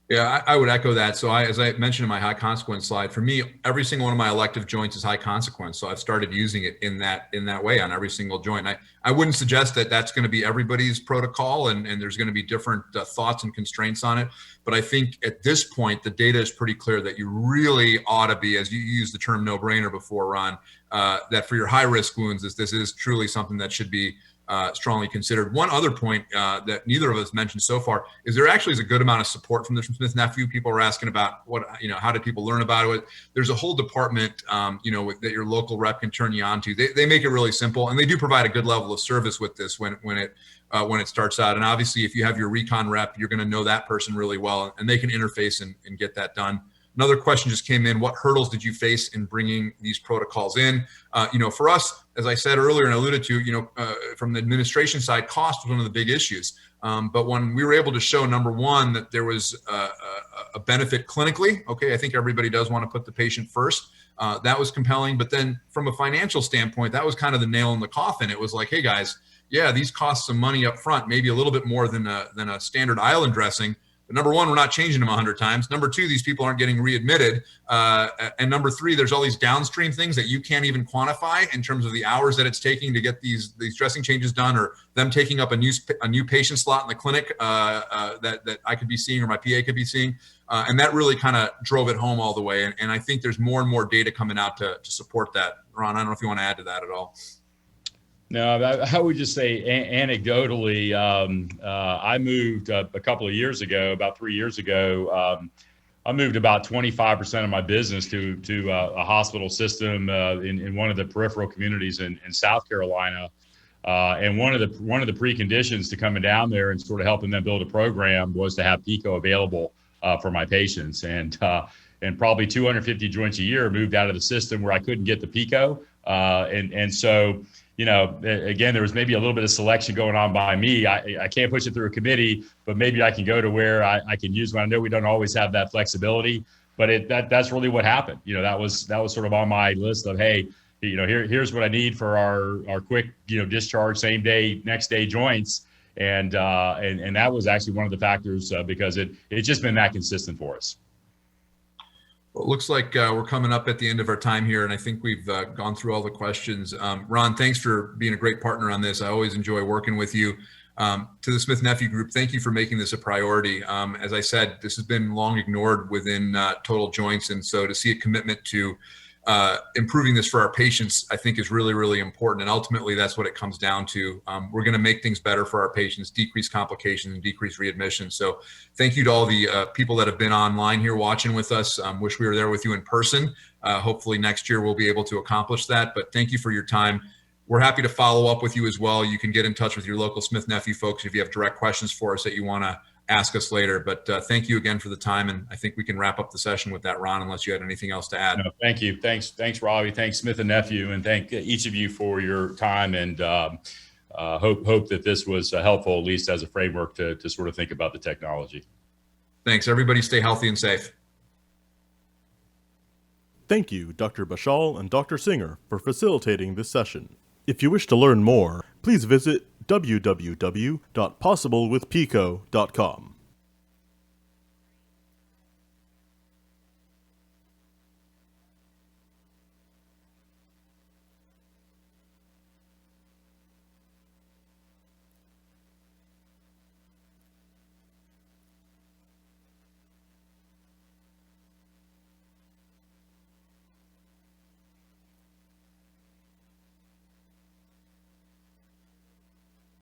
Yeah, I would echo that. So as I mentioned in my high consequence slide, for me, every single one of my elective joints is high consequence. So I've started using it in that way on every single joint. I wouldn't suggest that that's going to be everybody's protocol, and there's going to be different thoughts and constraints on it. But I think at this point, the data is pretty clear that you really ought to be, as you used the term no-brainer before, Ron, that for your high-risk wounds, this is truly something that should be strongly considered. One other point that neither of us mentioned so far is there actually is a good amount of support from the Smith Nephew. People are asking about how did people learn about it? There's a whole department, that your local rep can turn you on to. They make it really simple, and they do provide a good level of service with this when it starts out. And obviously, if you have your recon rep, you're going to know that person really well, and they can interface and get that done. Another question just came in. What hurdles did you face in bringing these protocols in? For us, as I said earlier and alluded to, from the administration side, cost was one of the big issues. But when we were able to show, number one, that there was a benefit clinically, okay, I think everybody does want to put the patient first. That was compelling. But then from a financial standpoint, that was kind of the nail in the coffin. It was like, hey guys, yeah, these cost some money up front, maybe a little bit more than a standard island dressing. But number one, we're not changing them 100 times. Number two, these people aren't getting readmitted. And number three, there's all these downstream things that you can't even quantify in terms of the hours that it's taking to get these dressing changes done, or them taking up a new patient slot in the clinic that I could be seeing or my PA could be seeing. And that really kind of drove it home all the way. And I think there's more and more data coming out to support that. Ron, I don't know if you want to add to that at all. No, I would just say anecdotally, I moved a couple of years ago, about 3 years ago. I moved about 25% of my business to a hospital system in one of the peripheral communities in South Carolina. And one of the preconditions to coming down there and sort of helping them build a program was to have Picot available for my patients. And probably 250 joints a year moved out of the system where I couldn't get the Picot. And so, again, there was maybe a little bit of selection going on by me. I can't push it through a committee, but maybe I can go to where I can use one. I know we don't always have that flexibility, but that's really what happened. That was sort of on my list of, hey, here's what I need for our quick, discharge, same day, next day joints. And that was actually one of the factors because it's just been that consistent for us. Well, it looks like we're coming up at the end of our time here, and I think we've gone through all the questions. Ron, thanks for being a great partner on this. I always enjoy working with you. To the Smith Nephew Group, thank you for making this a priority. As I said, this has been long ignored within Total Joints, and so to see a commitment to improving this for our patients, I think is really, really important. And ultimately, that's what it comes down to. We're going to make things better for our patients, decrease complications and decrease readmissions. So thank you to all the people that have been online here watching with us. Wish we were there with you in person. Hopefully next year we'll be able to accomplish that. But thank you for your time. We're happy to follow up with you as well. You can get in touch with your local Smith Nephew folks if you have direct questions for us that you want to ask us later. But thank you again for the time. And I think we can wrap up the session with that, Ron, unless you had anything else to add. No, thank you. Thanks, Robbie. Thanks, Smith and Nephew. And thank each of you for your time, and hope that this was helpful, at least as a framework to sort of think about the technology. Thanks. Everybody stay healthy and safe. Thank you, Dr. Bashal and Dr. Singer, for facilitating this session. If you wish to learn more, please visit www.possiblewithpico.com.